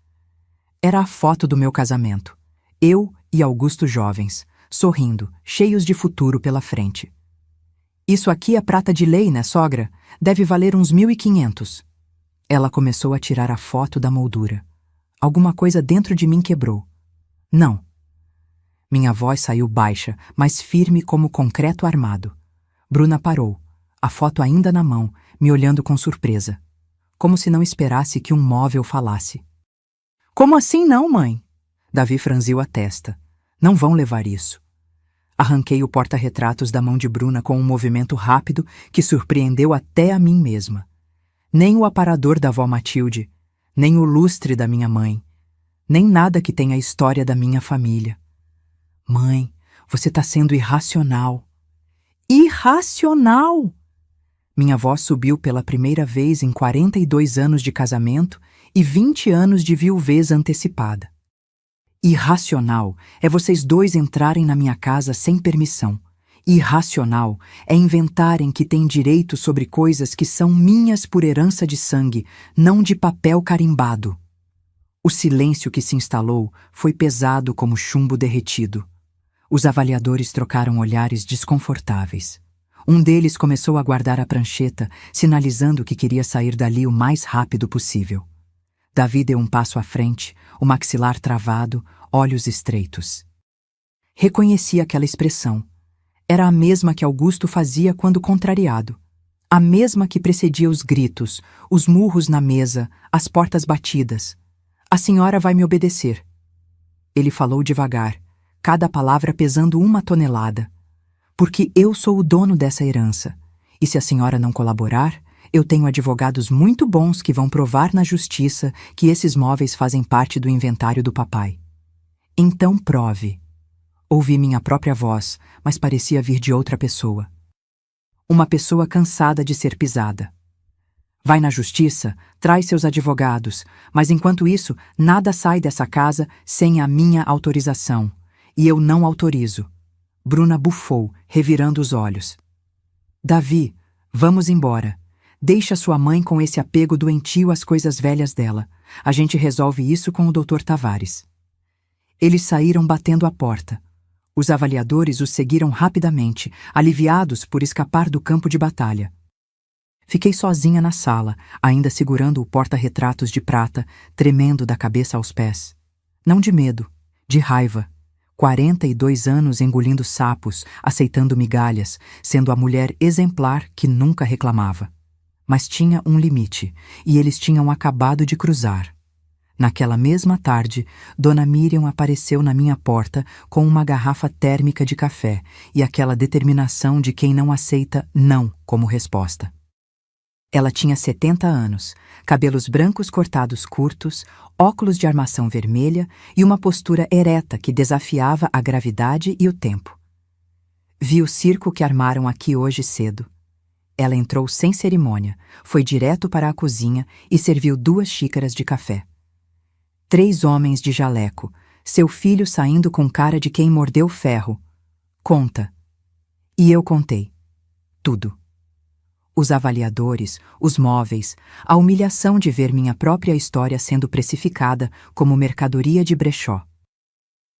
Era a foto do meu casamento. Eu e Augusto jovens, sorrindo, cheios de futuro pela frente. Isso aqui é prata de lei, né, sogra? Deve valer uns 1.500. Ela começou a tirar a foto da moldura. Alguma coisa dentro de mim quebrou. Não. Minha voz saiu baixa, mas firme como concreto armado. Bruna parou, a foto ainda na mão, me olhando com surpresa, como se não esperasse que um móvel falasse. Como assim não, mãe? Davi franziu a testa. Não vão levar isso. Arranquei o porta-retratos da mão de Bruna com um movimento rápido que surpreendeu até a mim mesma. Nem o aparador da avó Matilde, nem o lustre da minha mãe, nem nada que tenha a história da minha família. Mãe, você está sendo irracional. Irracional! Minha voz subiu pela primeira vez em 42 anos de casamento e 20 anos de viuvez antecipada. Irracional é vocês dois entrarem na minha casa sem permissão. Irracional é inventarem que têm direito sobre coisas que são minhas por herança de sangue, não de papel carimbado. O silêncio que se instalou foi pesado como chumbo derretido. Os avaliadores trocaram olhares desconfortáveis. Um deles começou a guardar a prancheta, sinalizando que queria sair dali o mais rápido possível. Davi deu um passo à frente, o maxilar travado, olhos estreitos. Reconheci aquela expressão. Era a mesma que Augusto fazia quando contrariado. A mesma que precedia os gritos, os murros na mesa, as portas batidas. A senhora vai me obedecer. Ele falou devagar, cada palavra pesando 1 tonelada. Porque eu sou o dono dessa herança. E se a senhora não colaborar, eu tenho advogados muito bons que vão provar na justiça que esses móveis fazem parte do inventário do papai. Então prove. Ouvi minha própria voz, mas parecia vir de outra pessoa. Uma pessoa cansada de ser pisada. Vai na justiça, traz seus advogados, mas enquanto isso, nada sai dessa casa sem a minha autorização. E eu não autorizo. Bruna bufou, revirando os olhos. Davi, vamos embora. Deixa sua mãe com esse apego doentio às coisas velhas dela. A gente resolve isso com o Dr. Tavares. Eles saíram batendo a porta. Os avaliadores os seguiram rapidamente, aliviados por escapar do campo de batalha. Fiquei sozinha na sala, ainda segurando o porta-retratos de prata, tremendo da cabeça aos pés. Não de medo, de raiva. 42 anos engolindo sapos, aceitando migalhas, sendo a mulher exemplar que nunca reclamava. Mas tinha um limite, e eles tinham acabado de cruzar. Naquela mesma tarde, Dona Miriam apareceu na minha porta com uma garrafa térmica de café e aquela determinação de quem não aceita não como resposta. Ela tinha 70 anos, cabelos brancos cortados curtos, óculos de armação vermelha e uma postura ereta que desafiava a gravidade e o tempo. Vi o circo que armaram aqui hoje cedo. Ela entrou sem cerimônia, foi direto para a cozinha e serviu 2 xícaras de café. 3 homens de jaleco, seu filho saindo com cara de quem mordeu ferro. Conta. E eu contei. Tudo. Os avaliadores, os móveis, a humilhação de ver minha própria história sendo precificada como mercadoria de brechó.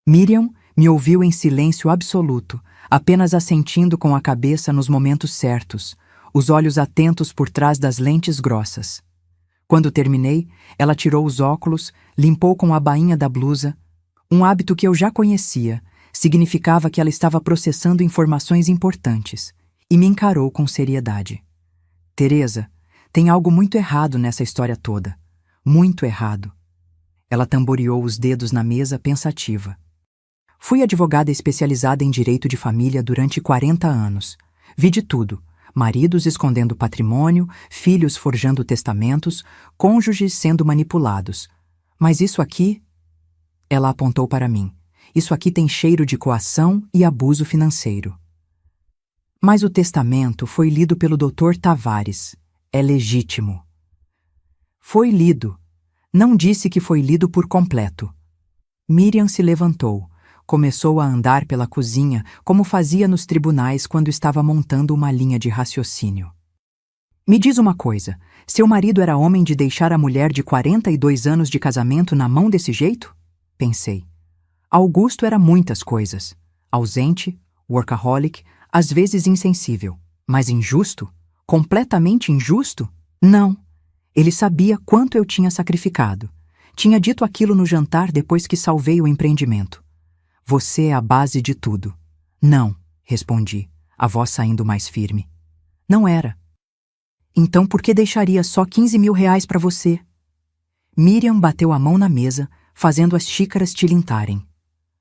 Miriam me ouviu em silêncio absoluto, apenas assentindo com a cabeça nos momentos certos, os olhos atentos por trás das lentes grossas. Quando terminei, ela tirou os óculos, limpou com a bainha da blusa. Um hábito que eu já conhecia, significava que ela estava processando informações importantes, e me encarou com seriedade. Teresa, tem algo muito errado nessa história toda. Muito errado. Ela tamboreou os dedos na mesa pensativa. Fui advogada especializada em direito de família durante 40 anos. Vi de tudo. Maridos escondendo patrimônio, filhos forjando testamentos, cônjuges sendo manipulados. Mas isso aqui... Ela apontou para mim. Isso aqui tem cheiro de coação e abuso financeiro. Mas o testamento foi lido pelo Dr. Tavares. É legítimo. Foi lido. Não disse que foi lido por completo. Miriam se levantou. Começou a andar pela cozinha, como fazia nos tribunais quando estava montando uma linha de raciocínio. Me diz uma coisa, seu marido era homem de deixar a mulher de 42 anos de casamento na mão desse jeito? Pensei. Augusto era muitas coisas. Ausente, workaholic, às vezes insensível. Mas injusto? Completamente injusto? Não. Ele sabia quanto eu tinha sacrificado. Tinha dito aquilo no jantar depois que salvei o empreendimento. Você é a base de tudo. Não, respondi, a voz saindo mais firme. Não era. Então por que deixaria só 15 mil reais para você? Miriam bateu a mão na mesa, fazendo as xícaras tilintarem.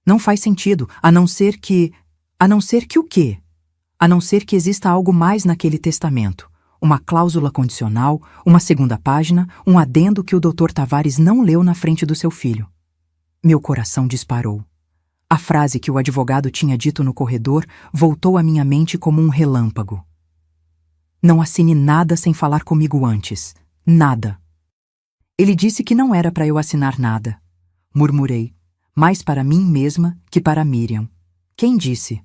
Não faz sentido, a não ser que o quê? A não ser que exista algo mais naquele testamento. Uma cláusula condicional, uma segunda página, um adendo que o Dr. Tavares não leu na frente do seu filho. Meu coração disparou. A frase que o advogado tinha dito no corredor voltou à minha mente como um relâmpago. Não assine nada sem falar comigo antes. Nada. Ele disse que não era para eu assinar nada. Murmurei, mais para mim mesma que para Miriam. Quem disse?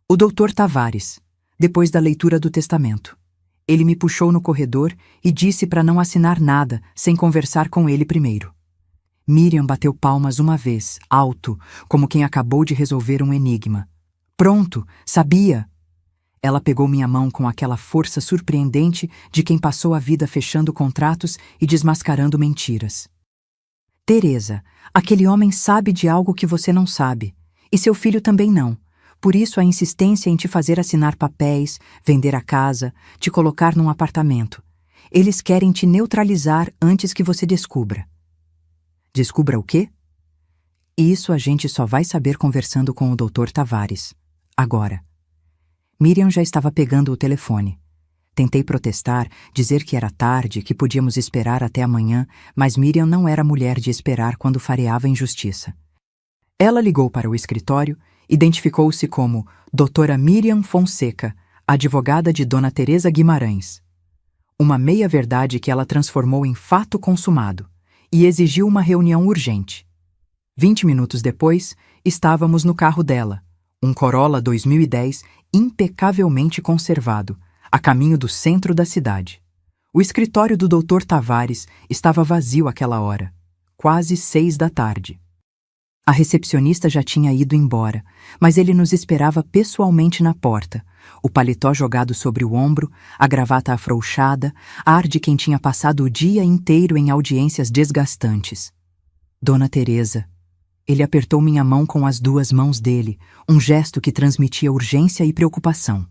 O Dr. Tavares, depois da leitura do testamento. Ele me puxou no corredor e disse para não assinar nada sem conversar com ele primeiro. Miriam bateu palmas uma vez, alto, como quem acabou de resolver um enigma. Pronto, sabia! Ela pegou minha mão com aquela força surpreendente de quem passou a vida fechando contratos e desmascarando mentiras. Teresa, aquele homem sabe de algo que você não sabe, e seu filho também não. Por isso a insistência em te fazer assinar papéis, vender a casa, te colocar num apartamento. Eles querem te neutralizar antes que você descubra. Descubra o quê? Isso a gente só vai saber conversando com o Dr. Tavares. Agora. Miriam já estava pegando o telefone. Tentei protestar, dizer que era tarde, que podíamos esperar até amanhã, mas Miriam não era mulher de esperar quando fareava injustiça. Ela ligou para o escritório, identificou-se como Doutora Miriam Fonseca, advogada de Dona Teresa Guimarães. Uma meia-verdade que ela transformou em fato consumado, e exigiu uma reunião urgente. 20 minutos depois, estávamos no carro dela, um Corolla 2010 impecavelmente conservado, a caminho do centro da cidade. O escritório do Dr. Tavares estava vazio àquela hora, quase 6 da tarde. A recepcionista já tinha ido embora, mas ele nos esperava pessoalmente na porta, o paletó jogado sobre o ombro, a gravata afrouxada, ar de quem tinha passado o dia inteiro em audiências desgastantes. Dona Teresa. Ele apertou minha mão com as 2 mãos dele, um gesto que transmitia urgência e preocupação.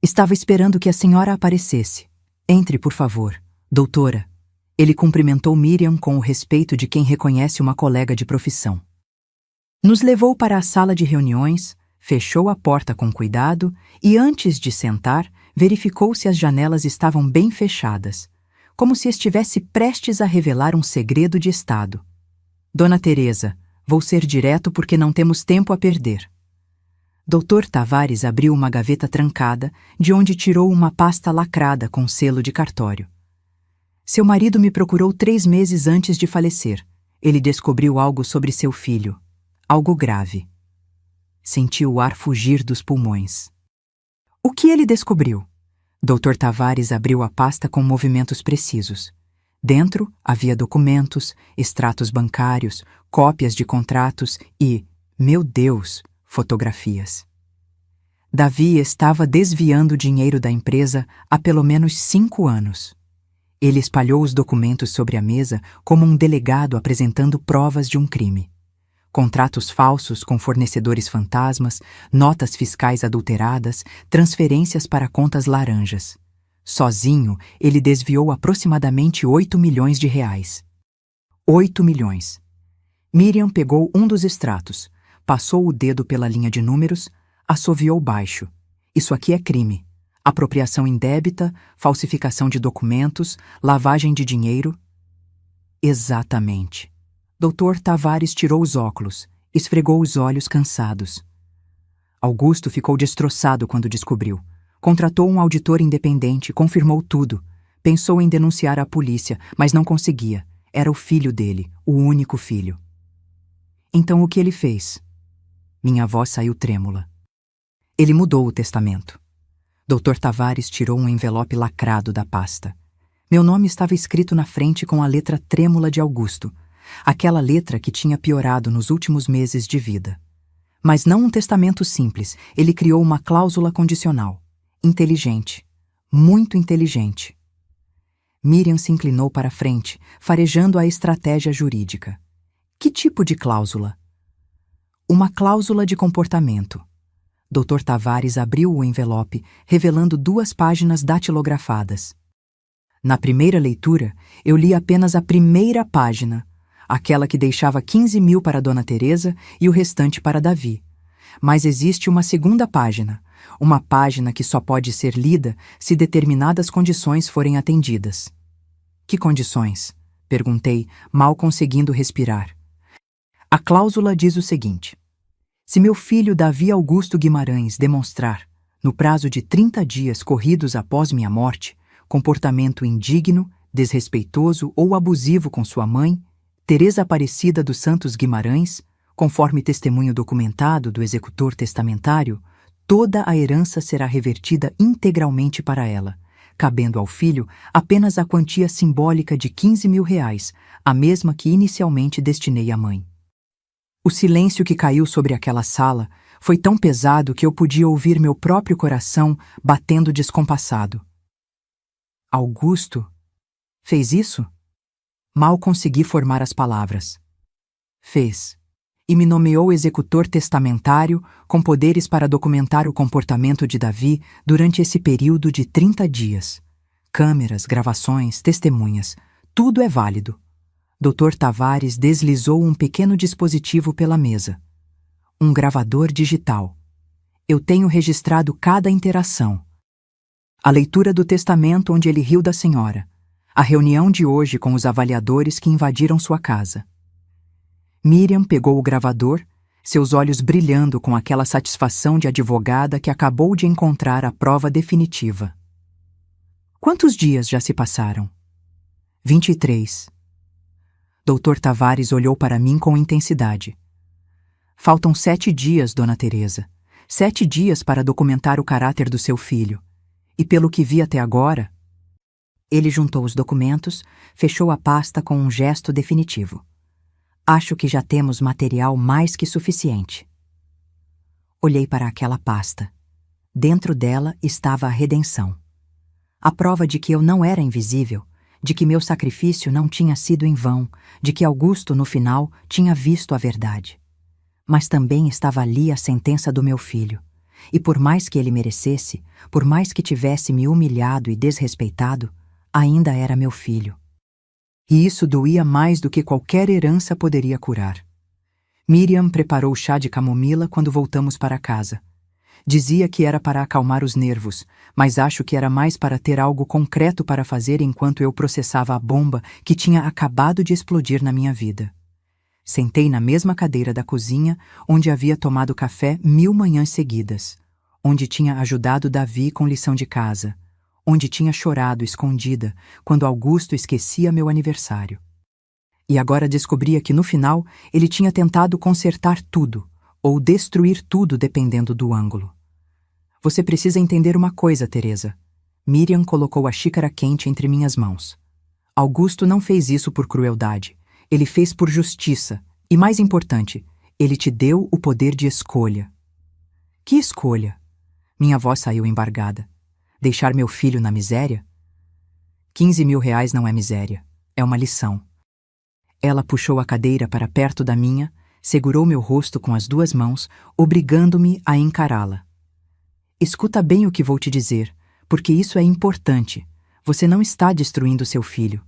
Estava esperando que a senhora aparecesse. Entre, por favor, doutora. Ele cumprimentou Miriam com o respeito de quem reconhece uma colega de profissão. Nos levou para a sala de reuniões, fechou a porta com cuidado e, antes de sentar, verificou se as janelas estavam bem fechadas, como se estivesse prestes a revelar um segredo de Estado. Dona Teresa, vou ser direto porque não temos tempo a perder. Dr. Tavares abriu uma gaveta trancada, de onde tirou uma pasta lacrada com selo de cartório. Seu marido me procurou 3 meses antes de falecer. Ele descobriu algo sobre seu filho. Algo grave. Senti o ar fugir dos pulmões. O que ele descobriu? Dr. Tavares abriu a pasta com movimentos precisos. Dentro havia documentos, extratos bancários, cópias de contratos e, meu Deus, fotografias. Davi estava desviando dinheiro da empresa há pelo menos 5 anos. Ele espalhou os documentos sobre a mesa como um delegado apresentando provas de um crime. Contratos falsos com fornecedores fantasmas, notas fiscais adulteradas, transferências para contas laranjas. Sozinho, ele desviou aproximadamente 8 milhões de reais. 8 milhões. Miriam pegou um dos extratos, passou o dedo pela linha de números, assoviou baixo. Isso aqui é crime. Apropriação indébita, falsificação de documentos, lavagem de dinheiro. Exatamente. Dr. Tavares tirou os óculos, esfregou os olhos cansados. Augusto ficou destroçado quando descobriu. Contratou um auditor independente, confirmou tudo. Pensou em denunciar a polícia, mas não conseguia. Era o filho dele, o único filho. Então o que ele fez? Minha voz saiu trêmula. Ele mudou o testamento. Dr. Tavares tirou um envelope lacrado da pasta. Meu nome estava escrito na frente com a letra trêmula de Augusto, aquela letra que tinha piorado nos últimos meses de vida. Mas não um testamento simples, ele criou uma cláusula condicional. Inteligente. Muito inteligente. Miriam se inclinou para a frente, farejando a estratégia jurídica. Que tipo de cláusula? Uma cláusula de comportamento. Dr. Tavares abriu o envelope, revelando 2 páginas datilografadas. Na primeira leitura, eu li apenas a primeira página, aquela que deixava 15 mil para Dona Teresa e o restante para Davi. Mas existe uma segunda página, uma página que só pode ser lida se determinadas condições forem atendidas. Que condições? Perguntei, mal conseguindo respirar. A cláusula diz o seguinte: se meu filho Davi Augusto Guimarães demonstrar, no prazo de 30 dias corridos após minha morte, comportamento indigno, desrespeitoso ou abusivo com sua mãe, Teresa Aparecida dos Santos Guimarães, conforme testemunho documentado do executor testamentário, toda a herança será revertida integralmente para ela, cabendo ao filho apenas a quantia simbólica de 15 mil reais, a mesma que inicialmente destinei à mãe. O silêncio que caiu sobre aquela sala foi tão pesado que eu podia ouvir meu próprio coração batendo descompassado. Augusto? Fez isso? Mal consegui formar as palavras. Fez. E me nomeou executor testamentário com poderes para documentar o comportamento de Davi durante esse período de 30 dias. Câmeras, gravações, testemunhas, tudo é válido. Dr. Tavares deslizou um pequeno dispositivo pela mesa. Um gravador digital. Eu tenho registrado cada interação. A leitura do testamento onde ele riu da senhora. A reunião de hoje com os avaliadores que invadiram sua casa. Miriam pegou o gravador, seus olhos brilhando com aquela satisfação de advogada que acabou de encontrar a prova definitiva. Quantos dias já se passaram? 23. Dr. Tavares olhou para mim com intensidade. Faltam 7 dias, Dona Teresa. 7 dias para documentar o caráter do seu filho. E pelo que vi até agora... Ele juntou os documentos, fechou a pasta com um gesto definitivo. Acho que já temos material mais que suficiente. Olhei para aquela pasta. Dentro dela estava a redenção. A prova de que eu não era invisível, de que meu sacrifício não tinha sido em vão, de que Augusto, no final, tinha visto a verdade. Mas também estava ali a sentença do meu filho. E por mais que ele merecesse, por mais que tivesse me humilhado e desrespeitado, ainda era meu filho. E isso doía mais do que qualquer herança poderia curar. Miriam preparou chá de camomila quando voltamos para casa. Dizia que era para acalmar os nervos, mas acho que era mais para ter algo concreto para fazer enquanto eu processava a bomba que tinha acabado de explodir na minha vida. Sentei na mesma cadeira da cozinha onde havia tomado café 1000 manhãs seguidas, onde tinha ajudado Davi com lição de casa, onde tinha chorado escondida quando Augusto esquecia meu aniversário. E agora descobria que no final ele tinha tentado consertar tudo, ou destruir tudo dependendo do ângulo. Você precisa entender uma coisa, Teresa. Miriam colocou a xícara quente entre minhas mãos. Augusto não fez isso por crueldade. Ele fez por justiça. E mais importante, ele te deu o poder de escolha. Que escolha? Minha voz saiu embargada. Deixar meu filho na miséria? 15 mil reais não é miséria. É uma lição. Ela puxou a cadeira para perto da minha, segurou meu rosto com as 2 mãos, obrigando-me a encará-la. Escuta bem o que vou te dizer, porque isso é importante. Você não está destruindo seu filho.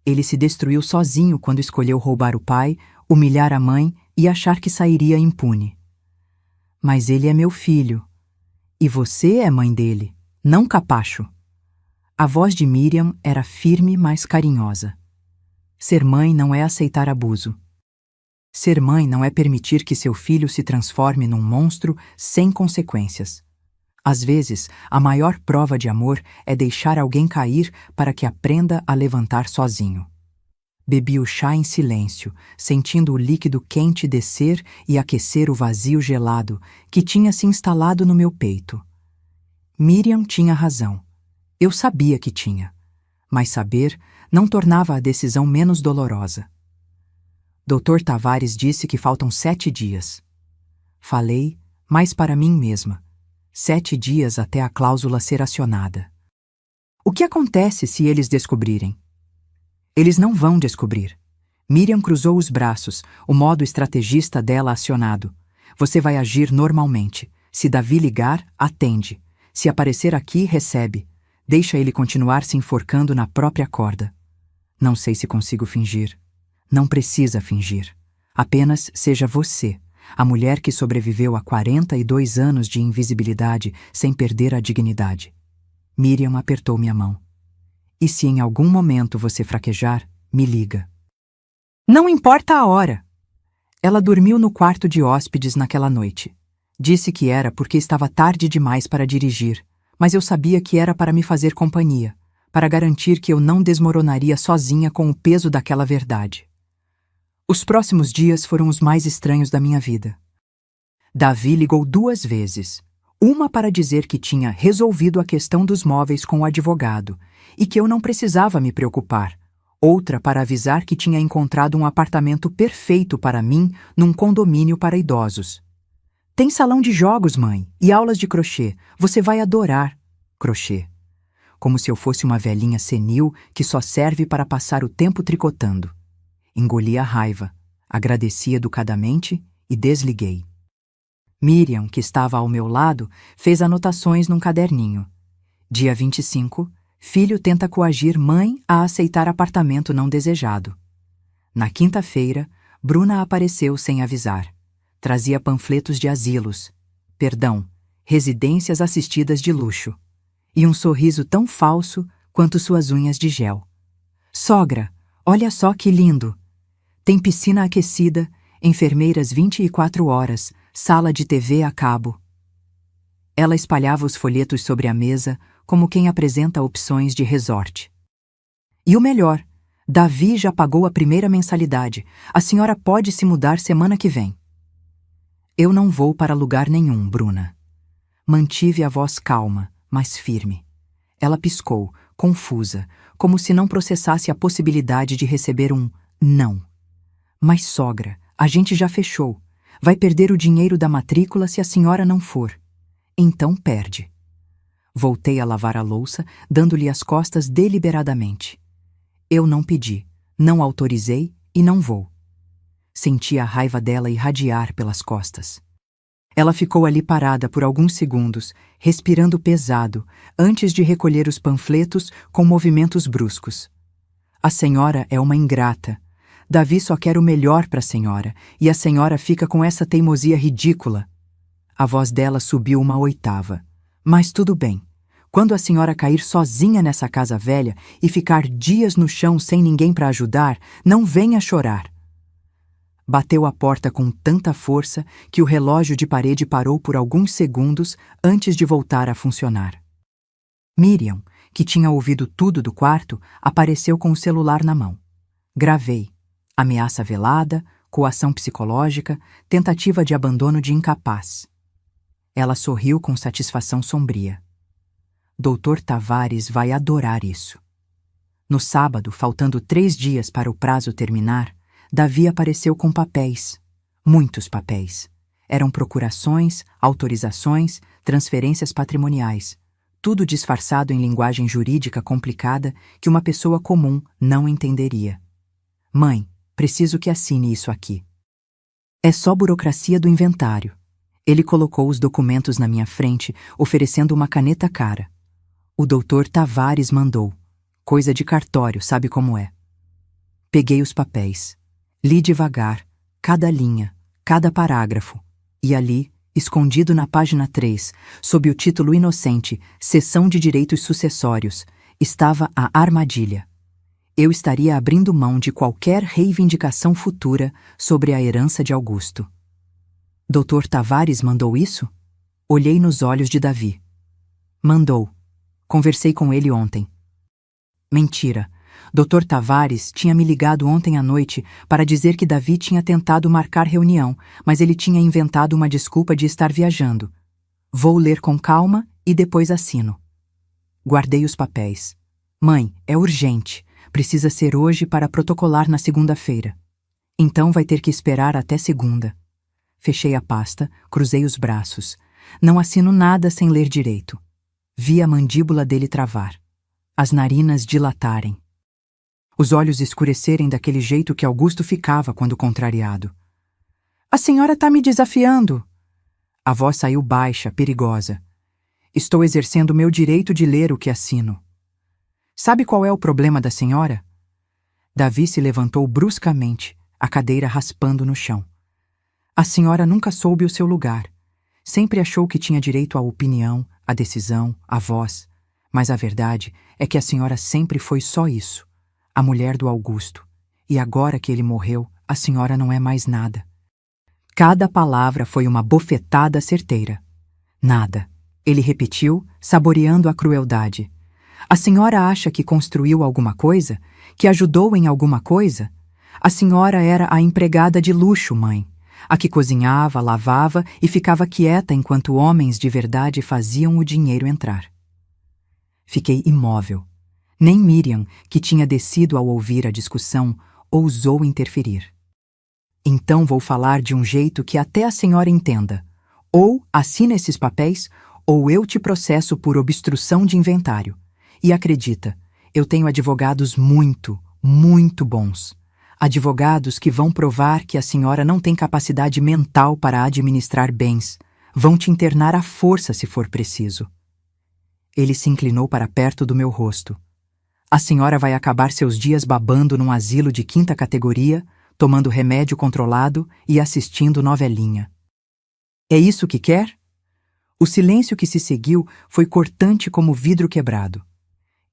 Ele se destruiu sozinho quando escolheu roubar o pai, humilhar a mãe e achar que sairia impune. Mas ele é meu filho. E você é mãe dele, não capacho. A voz de Miriam era firme, mas carinhosa. Ser mãe não é aceitar abuso. Ser mãe não é permitir que seu filho se transforme num monstro sem consequências. Às vezes, a maior prova de amor é deixar alguém cair para que aprenda a levantar sozinho. Bebi o chá em silêncio, sentindo o líquido quente descer e aquecer o vazio gelado que tinha se instalado no meu peito. Miriam tinha razão. Eu sabia que tinha. Mas saber não tornava a decisão menos dolorosa. Dr. Tavares disse que faltam 7 dias. Falei, mas para mim mesma. 7 dias até a cláusula ser acionada. O que acontece se eles descobrirem? Eles não vão descobrir. Miriam cruzou os braços, o modo estrategista dela acionado. Você vai agir normalmente. Se Davi ligar, atende. Se aparecer aqui, recebe. Deixa ele continuar se enforcando na própria corda. Não sei se consigo fingir. Não precisa fingir. Apenas seja você, a mulher que sobreviveu a 42 anos de invisibilidade sem perder a dignidade. Miriam apertou minha mão. E se em algum momento você fraquejar, me liga. Não importa a hora. Ela dormiu no quarto de hóspedes naquela noite. Disse que era porque estava tarde demais para dirigir, mas eu sabia que era para me fazer companhia, para garantir que eu não desmoronaria sozinha com o peso daquela verdade. Os próximos dias foram os mais estranhos da minha vida. Davi ligou 2 vezes. Uma para dizer que tinha resolvido a questão dos móveis com o advogado e que eu não precisava me preocupar. Outra para avisar que tinha encontrado um apartamento perfeito para mim num condomínio para idosos. Tem salão de jogos, mãe, e aulas de crochê. Você vai adorar crochê. Como se eu fosse uma velhinha senil que só serve para passar o tempo tricotando. Engoli a raiva, agradeci educadamente e desliguei. Miriam, que estava ao meu lado, fez anotações num caderninho. Dia 25, filho tenta coagir mãe a aceitar apartamento não desejado. Na quinta-feira, Bruna apareceu sem avisar. Trazia panfletos de asilos, residências assistidas de luxo, e um sorriso tão falso quanto suas unhas de gel. Sogra, olha só que lindo! Tem piscina aquecida, enfermeiras 24 horas, sala de TV a cabo. Ela espalhava os folhetos sobre a mesa como quem apresenta opções de resort. E o melhor, Davi já pagou a primeira mensalidade. A senhora pode se mudar semana que vem. Eu não vou para lugar nenhum, Bruna. Mantive a voz calma, mas firme. Ela piscou, confusa, como se não processasse a possibilidade de receber um não. Mas, sogra, a gente já fechou. Vai perder o dinheiro da matrícula se a senhora não for. Então perde. Voltei a lavar a louça, dando-lhe as costas deliberadamente. Eu não pedi, não autorizei e não vou. Senti a raiva dela irradiar pelas costas. Ela ficou ali parada por alguns segundos, respirando pesado, antes de recolher os panfletos com movimentos bruscos. A senhora é uma ingrata. Davi só quer o melhor para a senhora, e a senhora fica com essa teimosia ridícula. A voz dela subiu uma oitava. Mas tudo bem. Quando a senhora cair sozinha nessa casa velha e ficar dias no chão sem ninguém para ajudar, não venha chorar. Bateu a porta com tanta força que o relógio de parede parou por alguns segundos antes de voltar a funcionar. Miriam, que tinha ouvido tudo do quarto, apareceu com o celular na mão. Gravei. Ameaça velada, coação psicológica, tentativa de abandono de incapaz. Ela sorriu com satisfação sombria. Dr. Tavares vai adorar isso. No sábado, faltando 3 dias para o prazo terminar, Davi apareceu com papéis. Muitos papéis. Eram procurações, autorizações, transferências patrimoniais. Tudo disfarçado em linguagem jurídica complicada que uma pessoa comum não entenderia. Mãe, preciso que assine isso aqui. É só burocracia do inventário. Ele colocou os documentos na minha frente, oferecendo uma caneta cara. O Dr. Tavares mandou. Coisa de cartório, sabe como é. Peguei os papéis. Li devagar, cada linha, cada parágrafo. E ali, escondido na página 3, sob o título inocente Seção de Direitos Sucessórios, estava a armadilha. Eu estaria abrindo mão de qualquer reivindicação futura sobre a herança de Augusto. Dr. Tavares mandou isso? Olhei nos olhos de Davi. Mandou. Conversei com ele ontem. Mentira. Dr. Tavares tinha me ligado ontem à noite para dizer que Davi tinha tentado marcar reunião, mas ele tinha inventado uma desculpa de estar viajando. Vou ler com calma e depois assino. Guardei os papéis. Mãe, é urgente. Precisa ser hoje para protocolar na segunda-feira. Então vai ter que esperar até segunda. Fechei a pasta, cruzei os braços. Não assino nada sem ler direito. Vi a mandíbula dele travar. As narinas dilatarem. Os olhos escurecerem daquele jeito que Augusto ficava quando contrariado. A senhora tá me desafiando. A voz saiu baixa, perigosa. Estou exercendo meu direito de ler o que assino. Sabe qual é o problema da senhora? Davi se levantou bruscamente, a cadeira raspando no chão. A senhora nunca soube o seu lugar. Sempre achou que tinha direito à opinião, à decisão, à voz. Mas a verdade é que a senhora sempre foi só isso, a mulher do Augusto. E agora que ele morreu, a senhora não é mais nada. Cada palavra foi uma bofetada certeira. Nada. Ele repetiu, saboreando a crueldade. A senhora acha que construiu alguma coisa? Que ajudou em alguma coisa? A senhora era a empregada de luxo, mãe. A que cozinhava, lavava e ficava quieta enquanto homens de verdade faziam o dinheiro entrar. Fiquei imóvel. Nem Miriam, que tinha descido ao ouvir a discussão, ousou interferir. Então vou falar de um jeito que até a senhora entenda. Ou assina esses papéis, ou eu te processo por obstrução de inventário. E acredita, eu tenho advogados muito, muito bons. Advogados que vão provar que a senhora não tem capacidade mental para administrar bens. Vão te internar à força se for preciso. Ele se inclinou para perto do meu rosto. A senhora vai acabar seus dias babando num asilo de 5ª categoria, tomando remédio controlado e assistindo novelinha. É isso que quer? O silêncio que se seguiu foi cortante como vidro quebrado.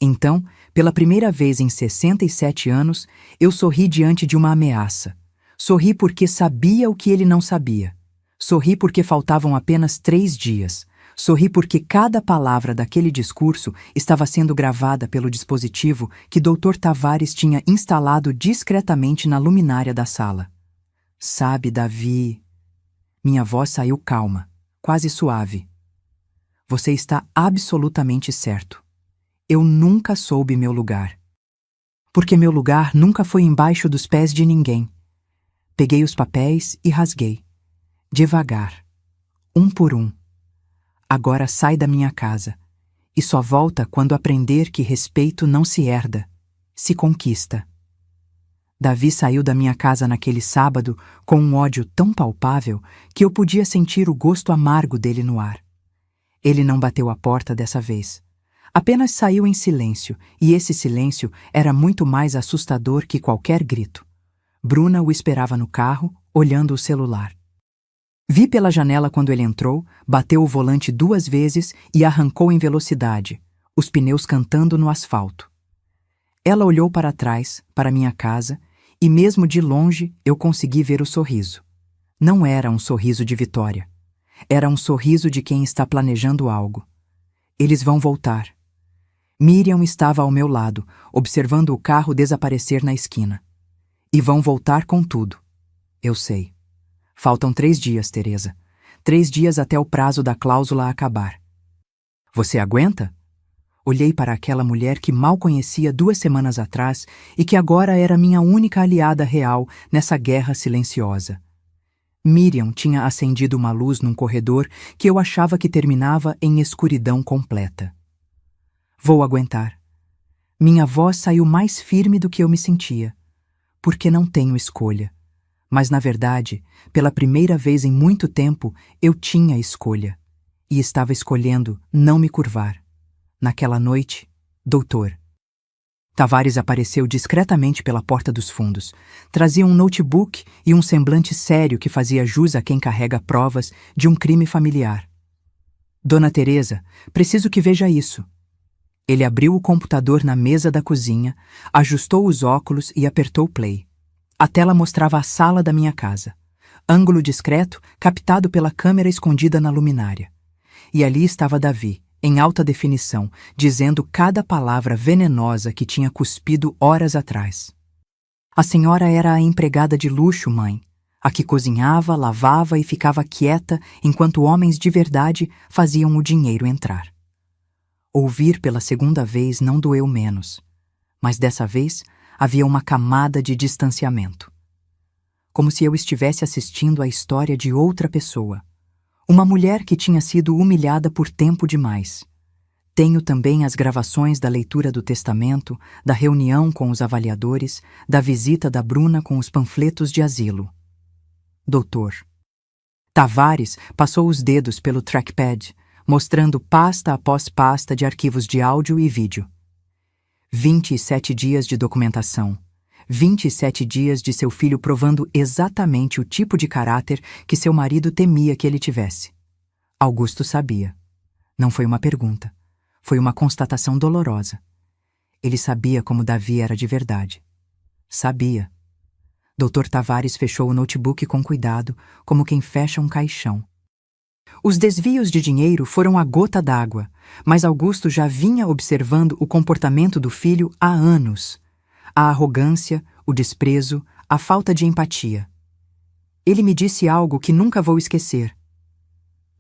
Então, pela primeira vez em 67 anos, eu sorri diante de uma ameaça. Sorri porque sabia o que ele não sabia. Sorri porque faltavam apenas 3 dias. Sorri porque cada palavra daquele discurso estava sendo gravada pelo dispositivo que Dr. Tavares tinha instalado discretamente na luminária da sala. Sabe, Davi... Minha voz saiu calma, quase suave. Você está absolutamente certo. Eu nunca soube meu lugar. Porque meu lugar nunca foi embaixo dos pés de ninguém. Peguei os papéis e rasguei. Devagar. Um por um. Agora sai da minha casa. E só volta quando aprender que respeito não se herda, se conquista. Davi saiu da minha casa naquele sábado com um ódio tão palpável que eu podia sentir o gosto amargo dele no ar. Ele não bateu a porta dessa vez. Apenas saiu em silêncio, e esse silêncio era muito mais assustador que qualquer grito. Bruna o esperava no carro, olhando o celular. Vi pela janela quando ele entrou, bateu o volante 2 vezes e arrancou em velocidade, os pneus cantando no asfalto. Ela olhou para trás, para minha casa, e mesmo de longe eu consegui ver o sorriso. Não era um sorriso de vitória. Era um sorriso de quem está planejando algo. Eles vão voltar. Miriam estava ao meu lado, observando o carro desaparecer na esquina. E vão voltar com tudo. Eu sei. Faltam 3 dias, Teresa. 3 dias até o prazo da cláusula acabar. Você aguenta? Olhei para aquela mulher que mal conhecia 2 semanas atrás e que agora era minha única aliada real nessa guerra silenciosa. Miriam tinha acendido uma luz num corredor que eu achava que terminava em escuridão completa. Vou aguentar. Minha voz saiu mais firme do que eu me sentia, porque não tenho escolha. Mas, na verdade, pela primeira vez em muito tempo, eu tinha escolha. E estava escolhendo não me curvar. Naquela noite, doutor. Tavares apareceu discretamente pela porta dos fundos. Trazia um notebook e um semblante sério que fazia jus a quem carrega provas de um crime familiar. Dona Teresa, preciso que veja isso. Ele abriu o computador na mesa da cozinha, ajustou os óculos e apertou play. A tela mostrava a sala da minha casa. Ângulo discreto, captado pela câmera escondida na luminária. E ali estava Davi, em alta definição, dizendo cada palavra venenosa que tinha cuspido horas atrás. A senhora era a empregada de luxo, mãe, a que cozinhava, lavava e ficava quieta enquanto homens de verdade faziam o dinheiro entrar. Ouvir pela segunda vez não doeu menos, mas dessa vez havia uma camada de distanciamento. como se eu estivesse assistindo à história de outra pessoa. Uma mulher que tinha sido humilhada por tempo demais. Tenho também as gravações da leitura do testamento, da reunião com os avaliadores, da visita da Bruna com os panfletos de asilo. Doutor. Tavares passou os dedos pelo trackpad, mostrando pasta após pasta de arquivos de áudio e vídeo. 27 dias de documentação. 27 dias de seu filho provando exatamente o tipo de caráter que seu marido temia que ele tivesse. Augusto sabia. Não foi uma pergunta. Foi uma constatação dolorosa. Ele sabia como Davi era de verdade. Sabia. Dr. Tavares fechou o notebook com cuidado, como quem fecha um caixão. Os desvios de dinheiro foram a gota d'água, mas Augusto já vinha observando o comportamento do filho há anos. A arrogância, o desprezo, a falta de empatia. Ele me disse algo que nunca vou esquecer.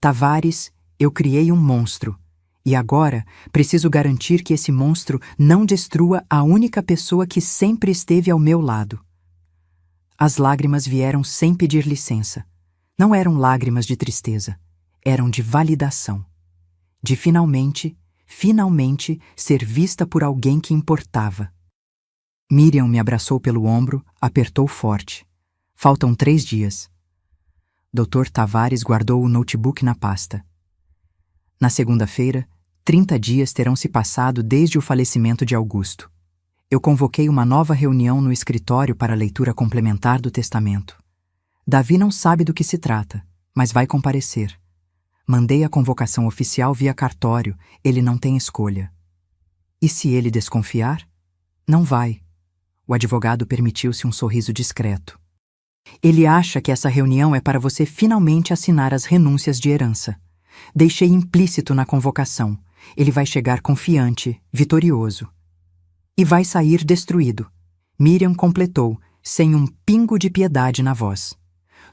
Tavares, eu criei um monstro, e agora preciso garantir que esse monstro não destrua a única pessoa que sempre esteve ao meu lado. As lágrimas vieram sem pedir licença. Não eram lágrimas de tristeza. Eram de validação. De finalmente ser vista por alguém que importava. Miriam me abraçou pelo ombro, apertou forte. Faltam 3 dias. Dr. Tavares guardou o notebook na pasta. Na segunda-feira, 30 dias terão se passado desde o falecimento de Augusto. Eu convoquei uma nova reunião no escritório para a leitura complementar do testamento. Davi não sabe do que se trata, mas vai comparecer. Mandei a convocação oficial via cartório, ele não tem escolha. E se ele desconfiar? Não vai. O advogado permitiu-se um sorriso discreto. Ele acha que essa reunião é para você finalmente assinar as renúncias de herança. Deixei implícito na convocação. Ele vai chegar confiante, vitorioso. E vai sair destruído. Miriam completou, sem um pingo de piedade na voz.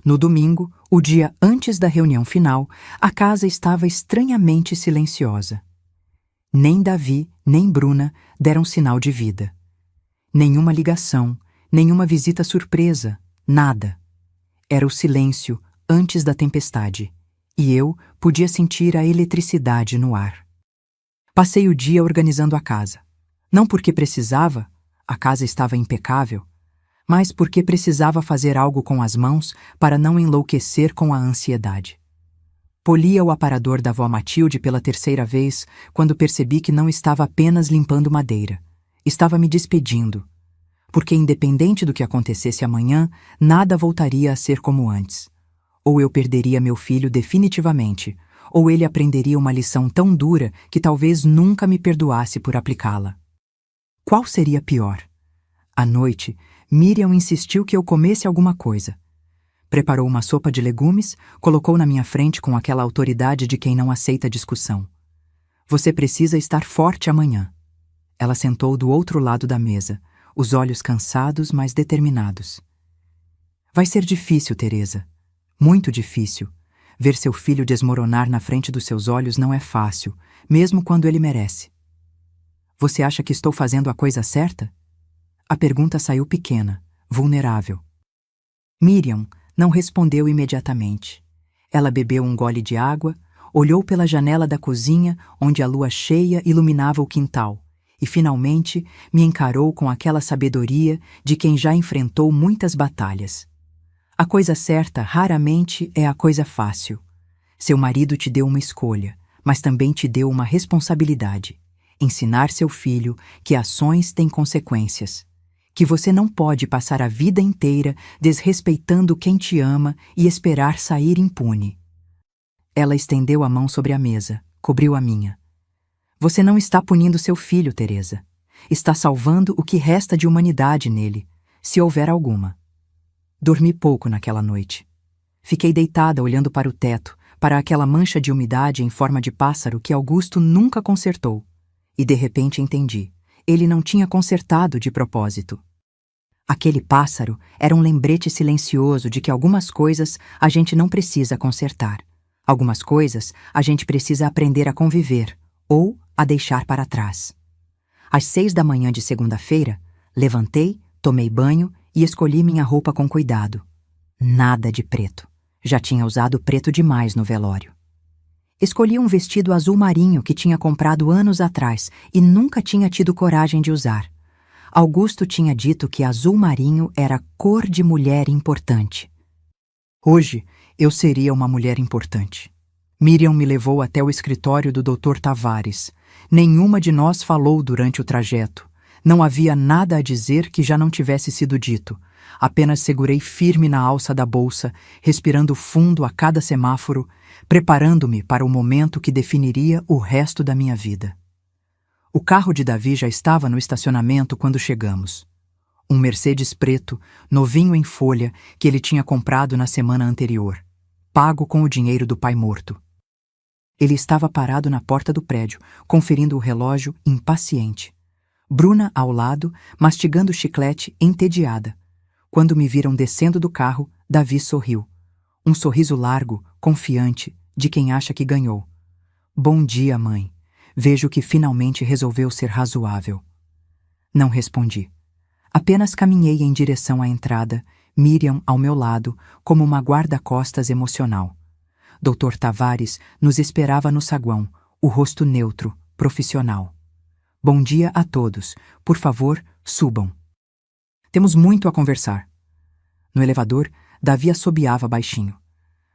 No domingo, o dia antes da reunião final, a casa estava estranhamente silenciosa. Nem Davi, nem Bruna deram sinal de vida. Nenhuma ligação, nenhuma visita surpresa, nada. Era o silêncio antes da tempestade, e eu podia sentir a eletricidade no ar. Passei o dia organizando a casa. Não porque precisava, a casa estava impecável, mas porque precisava fazer algo com as mãos para não enlouquecer com a ansiedade. Polia o aparador da avó Matilde pela 3ª vez quando percebi que não estava apenas limpando madeira. Estava me despedindo, porque independente do que acontecesse amanhã, nada voltaria a ser como antes. Ou eu perderia meu filho definitivamente, ou ele aprenderia uma lição tão dura que talvez nunca me perdoasse por aplicá-la. Qual seria pior? À noite, Miriam insistiu que eu comesse alguma coisa. Preparou uma sopa de legumes, colocou na minha frente com aquela autoridade de quem não aceita discussão. Você precisa estar forte amanhã. Ela sentou do outro lado da mesa, os olhos cansados, mas determinados. Vai ser difícil, Teresa. Muito difícil. Ver seu filho desmoronar na frente dos seus olhos não é fácil, mesmo quando ele merece. Você acha que estou fazendo a coisa certa? A pergunta saiu pequena, vulnerável. Miriam não respondeu imediatamente. Ela bebeu um gole de água, olhou pela janela da cozinha, onde a lua cheia iluminava o quintal, e finalmente me encarou com aquela sabedoria de quem já enfrentou muitas batalhas. A coisa certa raramente é a coisa fácil. Seu marido te deu uma escolha, mas também te deu uma responsabilidade. Ensinar seu filho que ações têm consequências, que você não pode passar a vida inteira desrespeitando quem te ama e esperar sair impune. Ela estendeu a mão sobre a mesa, cobriu a minha. Você não está punindo seu filho, Teresa. Está salvando o que resta de humanidade nele, se houver alguma. Dormi pouco naquela noite. Fiquei deitada olhando para o teto, para aquela mancha de umidade em forma de pássaro que Augusto nunca consertou. E de repente entendi. Ele não tinha consertado de propósito. Aquele pássaro era um lembrete silencioso de que algumas coisas a gente não precisa consertar. Algumas coisas a gente precisa aprender a conviver ou a deixar para trás. Às 6 da manhã de segunda-feira, levantei, tomei banho e escolhi minha roupa com cuidado. Nada de preto. Já tinha usado preto demais no velório. Escolhi um vestido azul marinho que tinha comprado anos atrás e nunca tinha tido coragem de usar. Augusto tinha dito que azul marinho era cor de mulher importante. Hoje, eu seria uma mulher importante. Miriam me levou até o escritório do Dr. Tavares. Nenhuma de nós falou durante o trajeto. Não havia nada a dizer que já não tivesse sido dito. Apenas segurei firme na alça da bolsa, respirando fundo a cada semáforo, preparando-me para o momento que definiria o resto da minha vida. O carro de Davi já estava no estacionamento quando chegamos. Um Mercedes preto, novinho em folha, que ele tinha comprado na semana anterior, pago com o dinheiro do pai morto. Ele estava parado na porta do prédio, conferindo o relógio, impaciente. Bruna, ao lado, mastigando chiclete, entediada. Quando me viram descendo do carro, Davi sorriu. Um sorriso largo, confiante, de quem acha que ganhou. Bom dia, mãe. Vejo que finalmente resolveu ser razoável. Não respondi. Apenas caminhei em direção à entrada, Miriam ao meu lado, como uma guarda-costas emocional. Dr. Tavares nos esperava no saguão, o rosto neutro, profissional. Bom dia a todos. Por favor, subam. Temos muito a conversar. No elevador, Davi assobiava baixinho.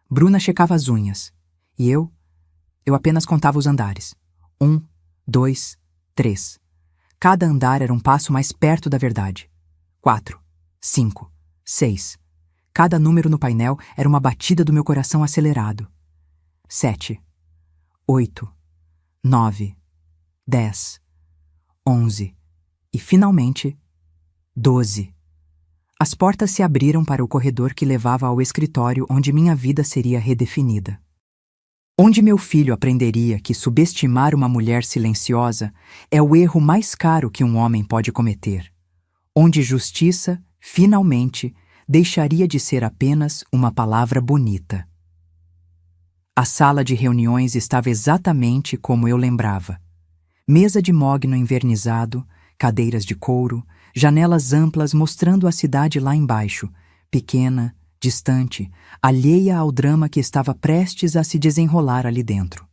Bruna checava as unhas. E eu apenas contava os andares. 1, 2, 3. Cada andar era um passo mais perto da verdade. 4, 5, 6. Cada número no painel era uma batida do meu coração acelerado. 7, 8, 9, 10, 11 e, finalmente, 12. As portas se abriram para o corredor que levava ao escritório onde minha vida seria redefinida. Onde meu filho aprenderia que subestimar uma mulher silenciosa é o erro mais caro que um homem pode cometer. Onde justiça, finalmente, deixaria de ser apenas uma palavra bonita. A sala de reuniões estava exatamente como eu lembrava. Mesa de mogno envernizado, cadeiras de couro, janelas amplas mostrando a cidade lá embaixo, pequena, distante, alheia ao drama que estava prestes a se desenrolar ali dentro.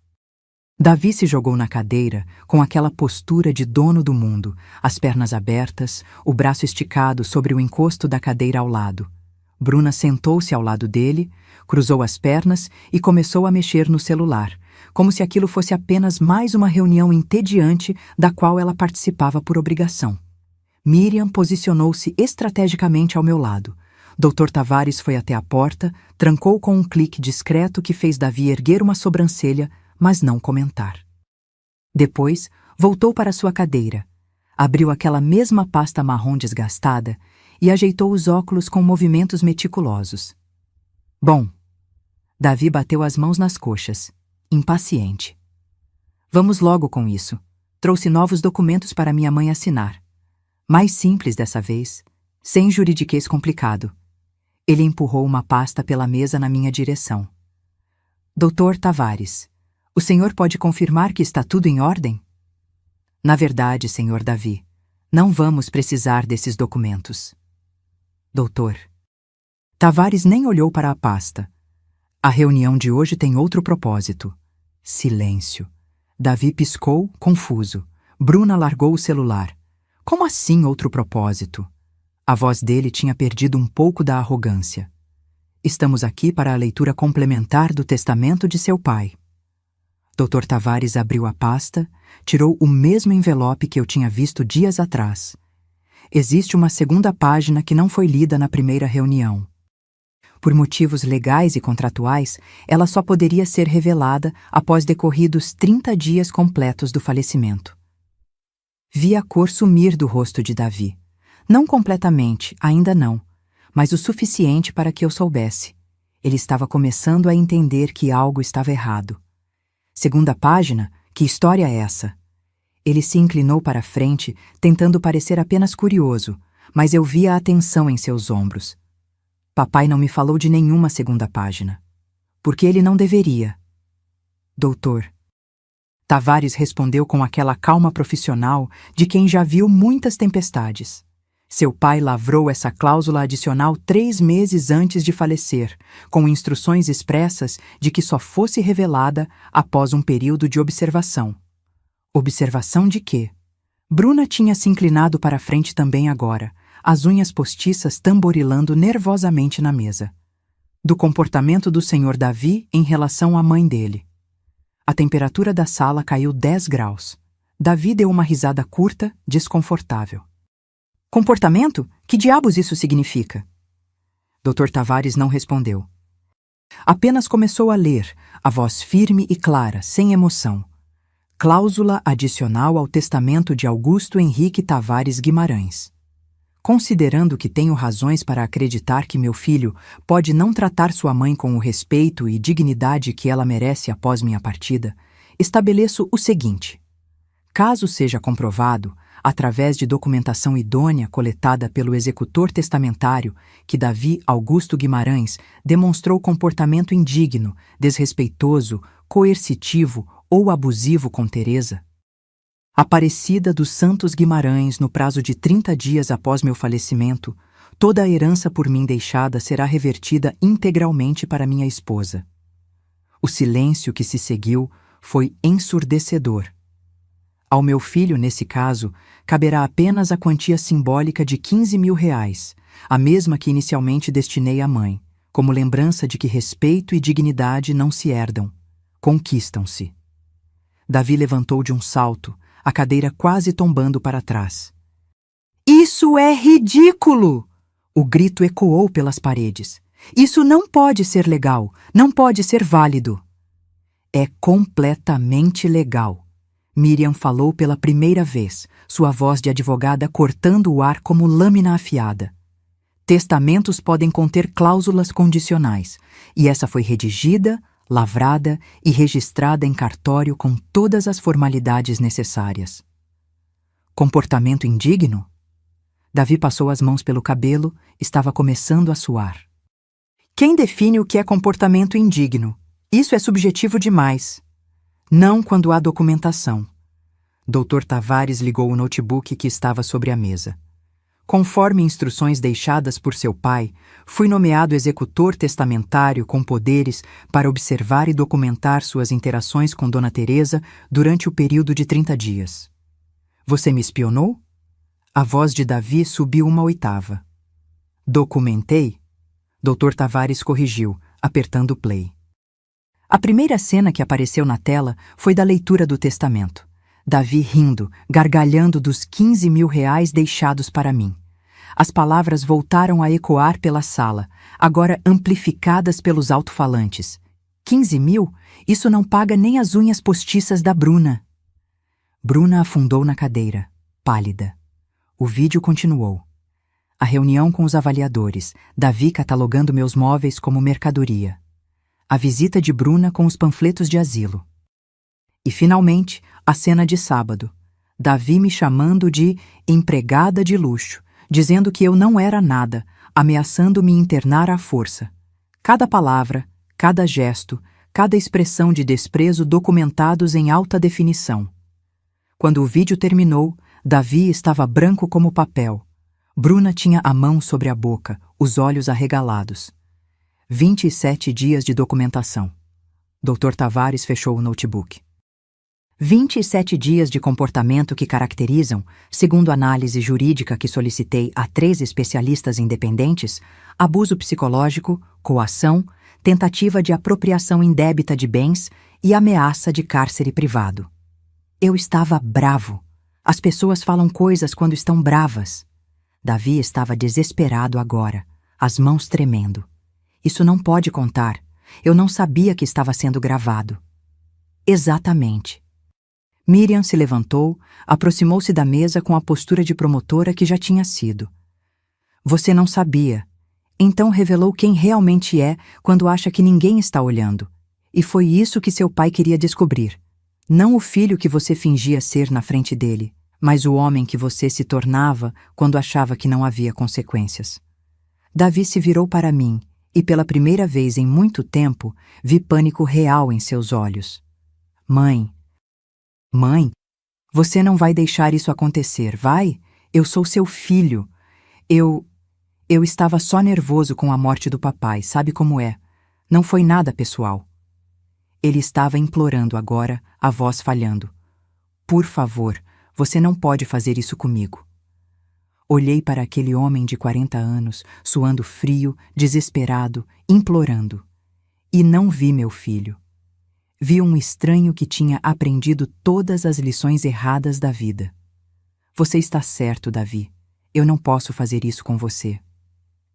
Davi se jogou na cadeira com aquela postura de dono do mundo, as pernas abertas, o braço esticado sobre o encosto da cadeira ao lado. Bruna sentou-se ao lado dele, cruzou as pernas e começou a mexer no celular, como se aquilo fosse apenas mais uma reunião entediante da qual ela participava por obrigação. Miriam posicionou-se estrategicamente ao meu lado. Dr. Tavares foi até a porta, trancou com um clique discreto que fez Davi erguer uma sobrancelha, mas não comentar. Depois, voltou para sua cadeira, abriu aquela mesma pasta marrom desgastada e ajeitou os óculos com movimentos meticulosos. Bom, Davi bateu as mãos nas coxas, impaciente. Vamos logo com isso. Trouxe novos documentos para minha mãe assinar. Mais simples dessa vez, sem juridiquês complicado. Ele empurrou uma pasta pela mesa na minha direção. Dr. Tavares, o senhor pode confirmar que está tudo em ordem? Na verdade, senhor Davi, não vamos precisar desses documentos. Doutor. Tavares nem olhou para a pasta. A reunião de hoje tem outro propósito. Silêncio. Davi piscou, confuso. Bruna largou o celular. Como assim outro propósito? A voz dele tinha perdido um pouco da arrogância. Estamos aqui para a leitura complementar do testamento de seu pai. Dr. Tavares abriu a pasta, tirou o mesmo envelope que eu tinha visto dias atrás. Existe uma segunda página que não foi lida na primeira reunião. Por motivos legais e contratuais, ela só poderia ser revelada após decorridos 30 dias completos do falecimento. Vi a cor sumir do rosto de Davi. Não completamente, ainda não, mas o suficiente para que eu soubesse. Ele estava começando a entender que algo estava errado. Segunda página? Que história é essa? Ele se inclinou para a frente, tentando parecer apenas curioso, mas eu via a atenção em seus ombros. Papai não me falou de nenhuma segunda página. Porque ele não deveria. Doutor. Tavares respondeu com aquela calma profissional de quem já viu muitas tempestades. Seu pai lavrou essa cláusula adicional 3 meses antes de falecer, com instruções expressas de que só fosse revelada após um período de observação. Observação de quê? Bruna tinha se inclinado para a frente também agora, as unhas postiças tamborilando nervosamente na mesa. Do comportamento do Sr. Davi em relação à mãe dele. A temperatura da sala caiu 10 graus. Davi deu uma risada curta, desconfortável. Comportamento? Que diabos isso significa? Dr. Tavares não respondeu. Apenas começou a ler, a voz firme e clara, sem emoção. Cláusula adicional ao testamento de Augusto Henrique Tavares Guimarães. Considerando que tenho razões para acreditar que meu filho pode não tratar sua mãe com o respeito e dignidade que ela merece após minha partida, estabeleço o seguinte. Caso seja comprovado, através de documentação idônea coletada pelo executor testamentário, que Davi Augusto Guimarães demonstrou comportamento indigno, desrespeitoso, coercitivo ou abusivo com Teresa. Aparecida dos Santos Guimarães no prazo de 30 dias após meu falecimento, toda a herança por mim deixada será revertida integralmente para minha esposa. O silêncio que se seguiu foi ensurdecedor. Ao meu filho, nesse caso, caberá apenas a quantia simbólica de R$ 15.000, a mesma que inicialmente destinei à mãe, como lembrança de que respeito e dignidade não se herdam, conquistam-se. Davi levantou de um salto, a cadeira quase tombando para trás. Isso é ridículo! O grito ecoou pelas paredes. Isso não pode ser legal, não pode ser válido. É completamente legal. Miriam falou pela primeira vez, sua voz de advogada cortando o ar como lâmina afiada. Testamentos podem conter cláusulas condicionais, e essa foi redigida, lavrada e registrada em cartório com todas as formalidades necessárias. Comportamento indigno? Davi passou as mãos pelo cabelo, estava começando a suar. Quem define o que é comportamento indigno? Isso é subjetivo demais. Não quando há documentação. Dr. Tavares ligou o notebook que estava sobre a mesa. Conforme instruções deixadas por seu pai, fui nomeado executor testamentário com poderes para observar e documentar suas interações com Dona Teresa durante o período de 30 dias. Você me espionou? A voz de Davi subiu uma oitava. Documentei? Dr. Tavares corrigiu, apertando play. A primeira cena que apareceu na tela foi da leitura do testamento. Davi rindo, gargalhando dos R$ 15.000 deixados para mim. As palavras voltaram a ecoar pela sala, agora amplificadas pelos alto-falantes. 15.000? Isso não paga nem as unhas postiças da Bruna. Bruna afundou na cadeira, pálida. O vídeo continuou. A reunião com os avaliadores, Davi catalogando meus móveis como mercadoria. A visita de Bruna com os panfletos de asilo. E, finalmente, a cena de sábado. Davi me chamando de empregada de luxo, dizendo que eu não era nada, ameaçando me internar à força. Cada palavra, cada gesto, cada expressão de desprezo documentados em alta definição. Quando o vídeo terminou, Davi estava branco como papel. Bruna tinha a mão sobre a boca, os olhos arregalados. 27 dias de documentação. Dr. Tavares fechou o notebook. 27 dias de comportamento que caracterizam, segundo análise jurídica que solicitei a 3 especialistas independentes, abuso psicológico, coação, tentativa de apropriação indébita de bens e ameaça de cárcere privado. Eu estava bravo. As pessoas falam coisas quando estão bravas. Davi estava desesperado agora, as mãos tremendo. Isso não pode contar. Eu não sabia que estava sendo gravado. Exatamente. Miriam se levantou, aproximou-se da mesa com a postura de promotora que já tinha sido. Você não sabia. Então revelou quem realmente é quando acha que ninguém está olhando. E foi isso que seu pai queria descobrir. Não o filho que você fingia ser na frente dele, mas o homem que você se tornava quando achava que não havia consequências. Davi se virou para mim e pela primeira vez em muito tempo vi pânico real em seus olhos. Mãe, você não vai deixar isso acontecer, vai? Eu sou seu filho. Eu estava só nervoso com a morte do papai, sabe como é? Não foi nada pessoal. Ele estava implorando agora, a voz falhando. Por favor, você não pode fazer isso comigo. Olhei para aquele homem de 40 anos, suando frio, desesperado, implorando. E não vi meu filho. Vi um estranho que tinha aprendido todas as lições erradas da vida. Você está certo, Davi. Eu não posso fazer isso com você.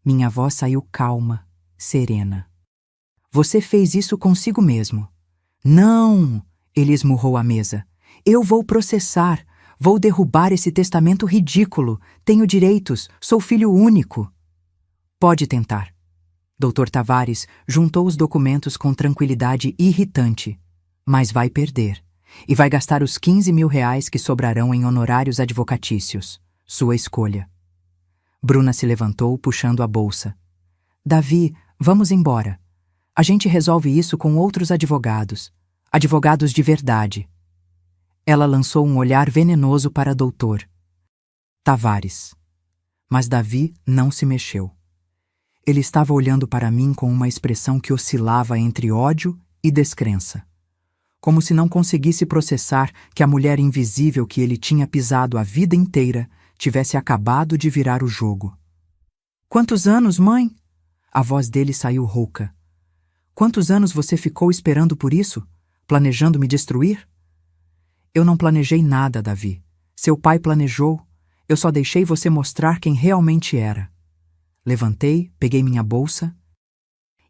Minha voz saiu calma, serena. Você fez isso consigo mesmo. Não! Ele esmurrou a mesa. Eu vou processar. Vou derrubar esse testamento ridículo. Tenho direitos. Sou filho único. Pode tentar. Dr. Tavares juntou os documentos com tranquilidade irritante. Mas vai perder. E vai gastar os 15 mil reais que sobrarão em honorários advocatícios. Sua escolha. Bruna se levantou, puxando a bolsa. Davi, vamos embora. A gente resolve isso com outros advogados. Advogados de verdade. Ela lançou um olhar venenoso para Dr. Tavares. Mas Davi não se mexeu. Ele estava olhando para mim com uma expressão que oscilava entre ódio e descrença. Como se não conseguisse processar que a mulher invisível que ele tinha pisado a vida inteira tivesse acabado de virar o jogo. Quantos anos, mãe? A voz dele saiu rouca. Quantos anos você ficou esperando por isso? Planejando me destruir? Eu não planejei nada, Davi. Seu pai planejou. Eu só deixei você mostrar quem realmente era. Levantei, peguei minha bolsa.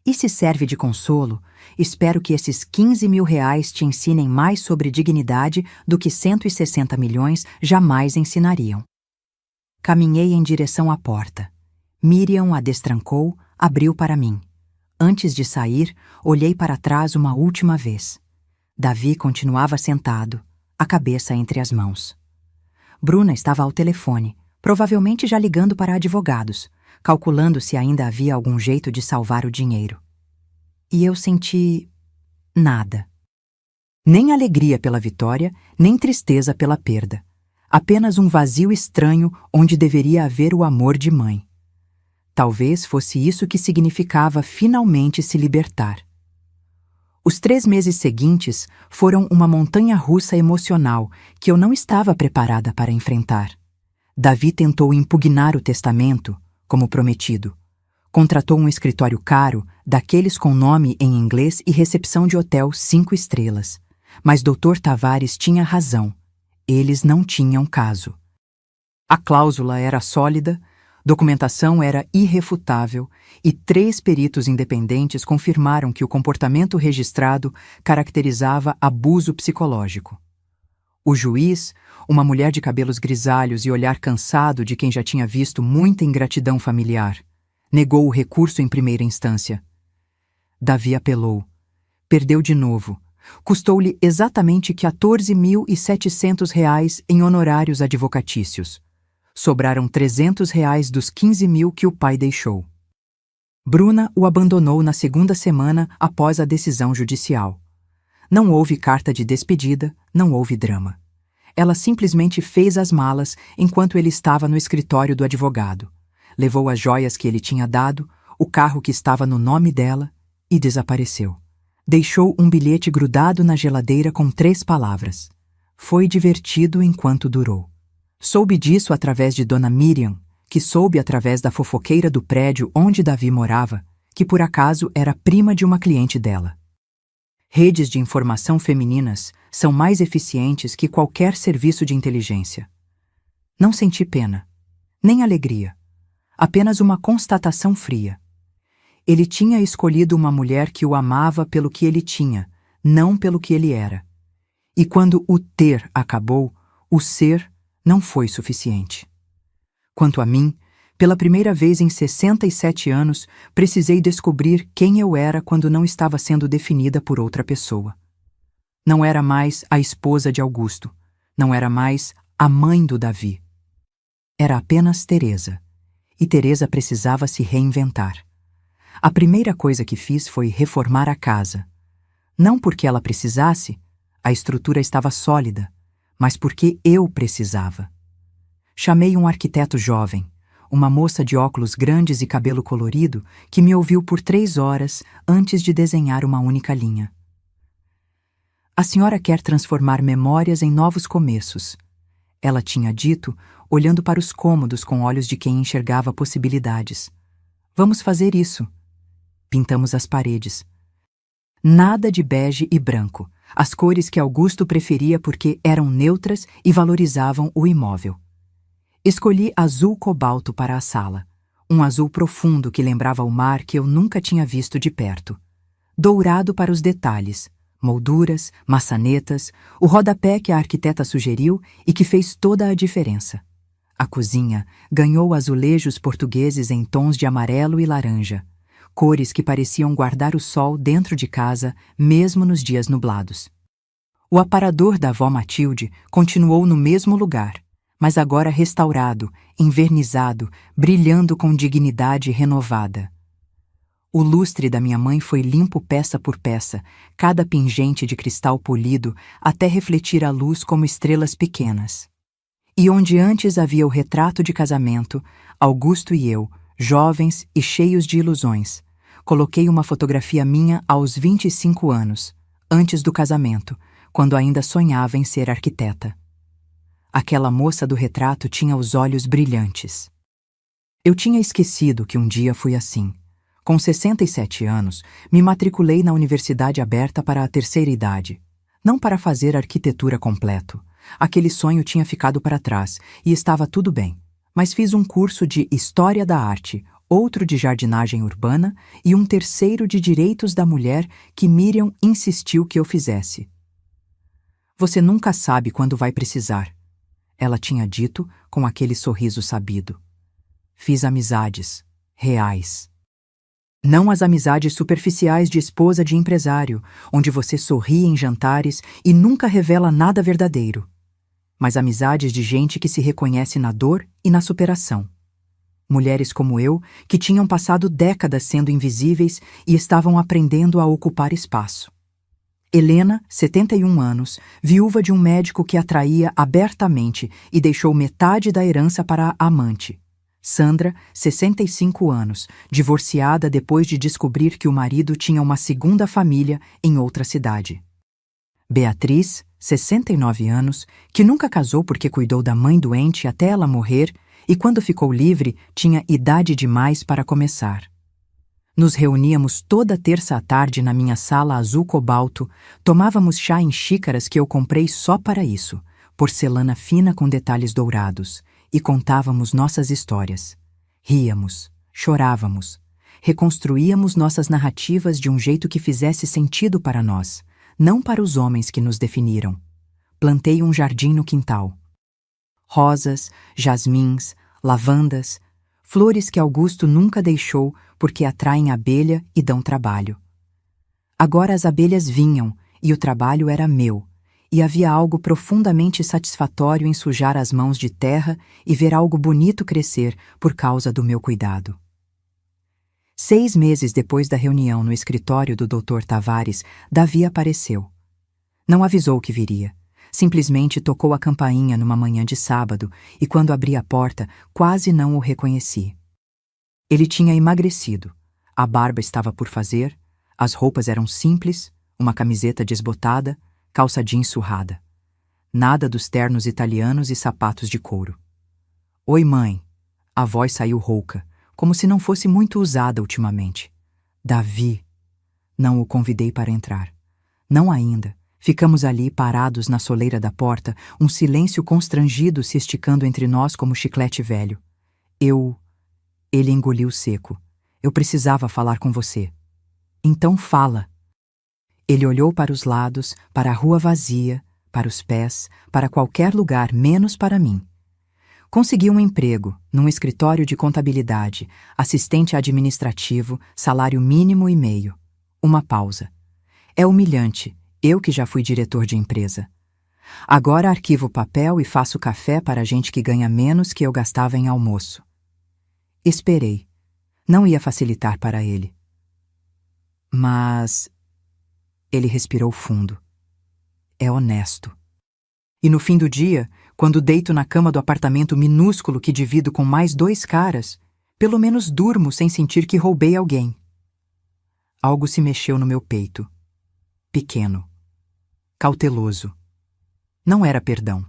E se serve de consolo, espero que esses 15 mil reais te ensinem mais sobre dignidade do que 160 milhões jamais ensinariam. Caminhei em direção à porta. Miriam a destrancou, abriu para mim. Antes de sair, olhei para trás uma última vez. Davi continuava sentado, a cabeça entre as mãos. Bruna estava ao telefone, provavelmente já ligando para advogados, calculando se ainda havia algum jeito de salvar o dinheiro. E eu senti nada. Nem alegria pela vitória, nem tristeza pela perda. Apenas um vazio estranho onde deveria haver o amor de mãe. Talvez fosse isso que significava finalmente se libertar. Os 3 meses seguintes foram uma montanha-russa emocional que eu não estava preparada para enfrentar. Davi tentou impugnar o testamento, como prometido. Contratou um escritório caro, daqueles com nome em inglês e recepção de hotel 5 estrelas. Mas Dr. Tavares tinha razão. Eles não tinham caso. A cláusula era sólida, documentação era irrefutável e 3 peritos independentes confirmaram que o comportamento registrado caracterizava abuso psicológico. O juiz, uma mulher de cabelos grisalhos e olhar cansado de quem já tinha visto muita ingratidão familiar, negou o recurso em primeira instância. Davi apelou. Perdeu de novo. Custou-lhe exatamente 14.700 reais em honorários advocatícios. Sobraram 300 reais dos 15 mil que o pai deixou. Bruna o abandonou na segunda semana após a decisão judicial. Não houve carta de despedida, não houve drama. Ela simplesmente fez as malas enquanto ele estava no escritório do advogado. Levou as joias que ele tinha dado, o carro que estava no nome dela e desapareceu. Deixou um bilhete grudado na geladeira com 3 palavras. Foi divertido enquanto durou. Soube disso através de Dona Miriam, que soube através da fofoqueira do prédio onde Davi morava, que por acaso era prima de uma cliente dela. Redes de informação femininas são mais eficientes que qualquer serviço de inteligência. Não senti pena, nem alegria, apenas uma constatação fria. Ele tinha escolhido uma mulher que o amava pelo que ele tinha, não pelo que ele era. E quando o ter acabou, o ser não foi suficiente. Quanto a mim, pela primeira vez em 67 anos, precisei descobrir quem eu era quando não estava sendo definida por outra pessoa. Não era mais a esposa de Augusto. Não era mais a mãe do Davi. Era apenas Teresa. E Teresa precisava se reinventar. A primeira coisa que fiz foi reformar a casa. Não porque ela precisasse, a estrutura estava sólida, mas porque eu precisava. Chamei um arquiteto jovem, uma moça de óculos grandes e cabelo colorido que me ouviu por 3 horas antes de desenhar uma única linha. A senhora quer transformar memórias em novos começos, ela tinha dito, olhando para os cômodos com olhos de quem enxergava possibilidades. Vamos fazer isso. Pintamos as paredes. Nada de bege e branco, as cores que Augusto preferia porque eram neutras e valorizavam o imóvel. Escolhi azul cobalto para a sala, um azul profundo que lembrava o mar que eu nunca tinha visto de perto. Dourado para os detalhes, molduras, maçanetas, o rodapé que a arquiteta sugeriu e que fez toda a diferença. A cozinha ganhou azulejos portugueses em tons de amarelo e laranja, cores que pareciam guardar o sol dentro de casa, mesmo nos dias nublados. O aparador da avó Matilde continuou no mesmo lugar, mas agora restaurado, envernizado, brilhando com dignidade renovada. O lustre da minha mãe foi limpo peça por peça, cada pingente de cristal polido até refletir a luz como estrelas pequenas. E onde antes havia o retrato de casamento, Augusto e eu, jovens e cheios de ilusões, coloquei uma fotografia minha aos 25 anos, antes do casamento, quando ainda sonhava em ser arquiteta. Aquela moça do retrato tinha os olhos brilhantes. Eu tinha esquecido que um dia fui assim. Com 67 anos, me matriculei na Universidade Aberta para a terceira idade. Não para fazer arquitetura completo. Aquele sonho tinha ficado para trás e estava tudo bem. Mas fiz um curso de História da Arte, outro de Jardinagem Urbana e um terceiro de Direitos da Mulher que Miriam insistiu que eu fizesse. Você nunca sabe quando vai precisar, ela tinha dito com aquele sorriso sabido. Fiz amizades, reais. Não as amizades superficiais de esposa de empresário, onde você sorri em jantares e nunca revela nada verdadeiro. Mas amizades de gente que se reconhece na dor e na superação. Mulheres como eu, que tinham passado décadas sendo invisíveis e estavam aprendendo a ocupar espaço. Helena, 71 anos, viúva de um médico que a traía abertamente e deixou metade da herança para a amante. Sandra, 65 anos, divorciada depois de descobrir que o marido tinha uma segunda família em outra cidade. Beatriz, 69 anos, que nunca casou porque cuidou da mãe doente até ela morrer e quando ficou livre tinha idade demais para começar. Nos reuníamos toda terça à tarde na minha sala azul cobalto, tomávamos chá em xícaras que eu comprei só para isso, porcelana fina com detalhes dourados, e contávamos nossas histórias. Ríamos, chorávamos, reconstruíamos nossas narrativas de um jeito que fizesse sentido para nós, não para os homens que nos definiram. Plantei um jardim no quintal. Rosas, jasmins, lavandas, flores que Augusto nunca deixou porque atraem abelha e dão trabalho. Agora as abelhas vinham e o trabalho era meu, e havia algo profundamente satisfatório em sujar as mãos de terra e ver algo bonito crescer por causa do meu cuidado. 6 meses depois da reunião no escritório do Dr. Tavares, Davi apareceu. Não avisou que viria. Simplesmente tocou a campainha numa manhã de sábado e, quando abri a porta, quase não o reconheci. Ele tinha emagrecido, a barba estava por fazer, as roupas eram simples, uma camiseta desbotada, calça jeans surrada. Nada dos ternos italianos e sapatos de couro. Oi, mãe. A voz saiu rouca, como se não fosse muito usada ultimamente. Davi. Não o convidei para entrar. Não ainda. Ficamos ali parados na soleira da porta, um silêncio constrangido se esticando entre nós como chiclete velho. Ele engoliu seco. Eu precisava falar com você. Então fala. Ele olhou para os lados, para a rua vazia, para os pés, para qualquer lugar menos para mim. Consegui um emprego, num escritório de contabilidade, assistente administrativo, salário mínimo e meio. Uma pausa. É humilhante, eu que já fui diretor de empresa. Agora arquivo papel e faço café para gente que ganha menos que eu gastava em almoço. Esperei. Não ia facilitar para ele. Mas... Ele respirou fundo. É honesto. E no fim do dia, quando deito na cama do apartamento minúsculo que divido com mais 2 caras, pelo menos durmo sem sentir que roubei alguém. Algo se mexeu no meu peito. Pequeno. Cauteloso. Não era perdão.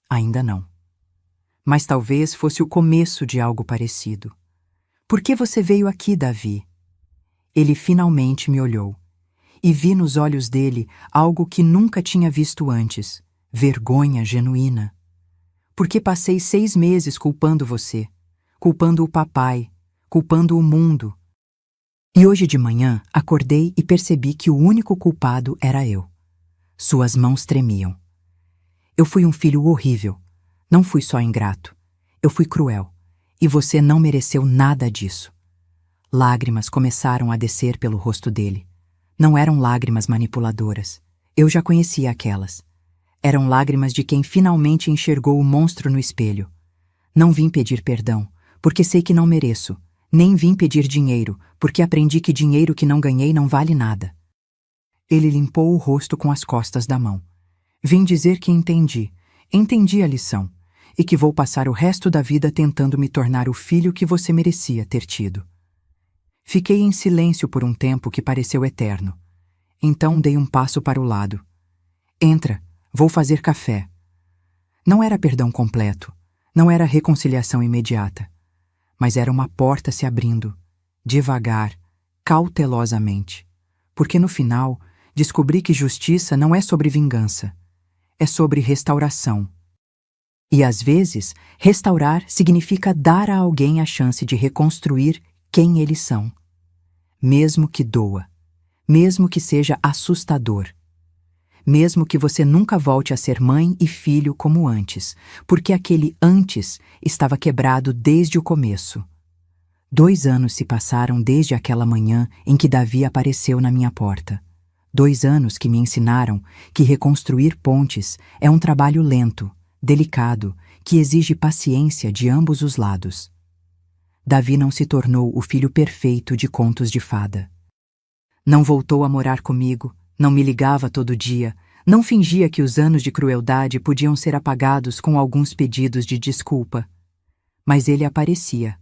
Ainda não. Mas talvez fosse o começo de algo parecido. Por que você veio aqui, Davi? Ele finalmente me olhou. E vi nos olhos dele algo que nunca tinha visto antes. Vergonha genuína. Porque passei 6 meses culpando você, culpando o papai, culpando o mundo. E hoje de manhã acordei e percebi que o único culpado era eu. Suas mãos tremiam. Eu fui um filho horrível. Não fui só ingrato. Eu fui cruel. E você não mereceu nada disso. Lágrimas começaram a descer pelo rosto dele. Não eram lágrimas manipuladoras. Eu já conhecia aquelas. Eram lágrimas de quem finalmente enxergou o monstro no espelho. Não vim pedir perdão, porque sei que não mereço. Nem vim pedir dinheiro, porque aprendi que dinheiro que não ganhei não vale nada. Ele limpou o rosto com as costas da mão. Vim dizer que entendi a lição, e que vou passar o resto da vida tentando me tornar o filho que você merecia ter tido. Fiquei em silêncio por um tempo que pareceu eterno. Então dei um passo para o lado. Entra, vou fazer café. Não era perdão completo, não era reconciliação imediata, mas era uma porta se abrindo, devagar, cautelosamente. Porque no final, descobri que justiça não é sobre vingança, é sobre restauração. E às vezes, restaurar significa dar a alguém a chance de reconstruir quem eles são. Mesmo que doa, mesmo que seja assustador. Mesmo que você nunca volte a ser mãe e filho como antes, porque aquele antes estava quebrado desde o começo. 2 anos se passaram desde aquela manhã em que Davi apareceu na minha porta. 2 anos que me ensinaram que reconstruir pontes é um trabalho lento, delicado, que exige paciência de ambos os lados. Davi não se tornou o filho perfeito de contos de fada. Não voltou a morar comigo, não me ligava todo dia, não fingia que os anos de crueldade podiam ser apagados com alguns pedidos de desculpa. Mas ele aparecia,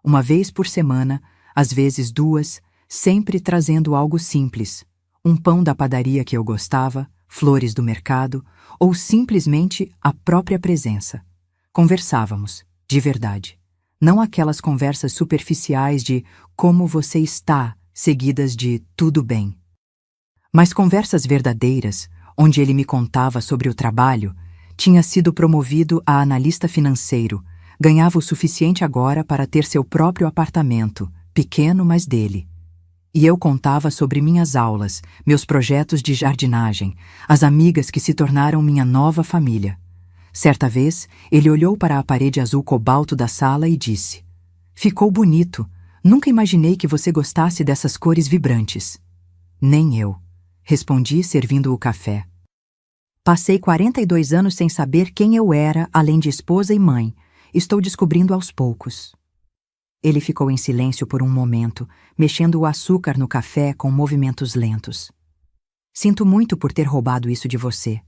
uma vez por semana, às vezes 2, sempre trazendo algo simples, um pão da padaria que eu gostava, flores do mercado, ou simplesmente a própria presença. Conversávamos, de verdade. Não aquelas conversas superficiais de como você está, seguidas de tudo bem. Mas conversas verdadeiras, onde ele me contava sobre o trabalho, tinha sido promovido a analista financeiro, ganhava o suficiente agora para ter seu próprio apartamento, pequeno, mas dele. E eu contava sobre minhas aulas, meus projetos de jardinagem, as amigas que se tornaram minha nova família. Certa vez, ele olhou para a parede azul cobalto da sala e disse: "Ficou bonito. Nunca imaginei que você gostasse dessas cores vibrantes." "Nem eu", respondi, servindo o café. Passei 42 anos sem saber quem eu era, além de esposa e mãe. Estou descobrindo aos poucos. Ele ficou em silêncio por um momento, mexendo o açúcar no café com movimentos lentos. "Sinto muito por ter roubado isso de você."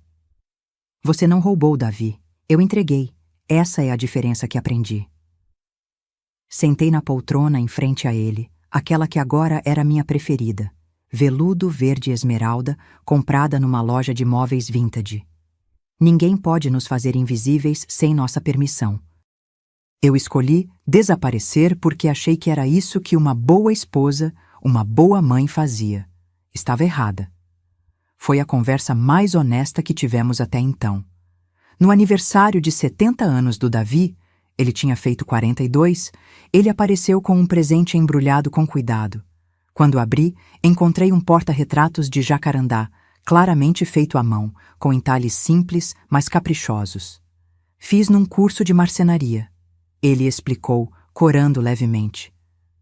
"Você não roubou, Davi. Eu entreguei. Essa é a diferença que aprendi." Sentei na poltrona em frente a ele, aquela que agora era minha preferida. Veludo verde esmeralda, comprada numa loja de móveis vintage. Ninguém pode nos fazer invisíveis sem nossa permissão. Eu escolhi desaparecer porque achei que era isso que uma boa esposa, uma boa mãe fazia. Estava errada. Foi a conversa mais honesta que tivemos até então. No aniversário de 70 anos do Davi, ele tinha feito 42, ele apareceu com um presente embrulhado com cuidado. Quando abri, encontrei um porta-retratos de jacarandá, claramente feito à mão, com entalhes simples, mas caprichosos. "Fiz num curso de marcenaria." Ele explicou, corando levemente.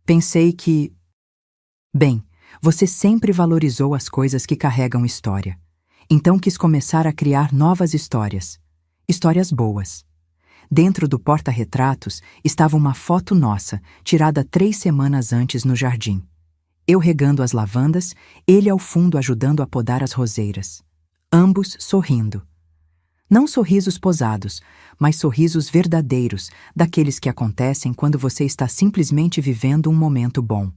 "Pensei que... Bem, você sempre valorizou as coisas que carregam história. Então quis começar a criar novas histórias. Histórias boas." Dentro do porta-retratos estava uma foto nossa, tirada 3 semanas antes no jardim. Eu regando as lavandas, ele ao fundo ajudando a podar as roseiras. Ambos sorrindo. Não sorrisos posados, mas sorrisos verdadeiros, daqueles que acontecem quando você está simplesmente vivendo um momento bom.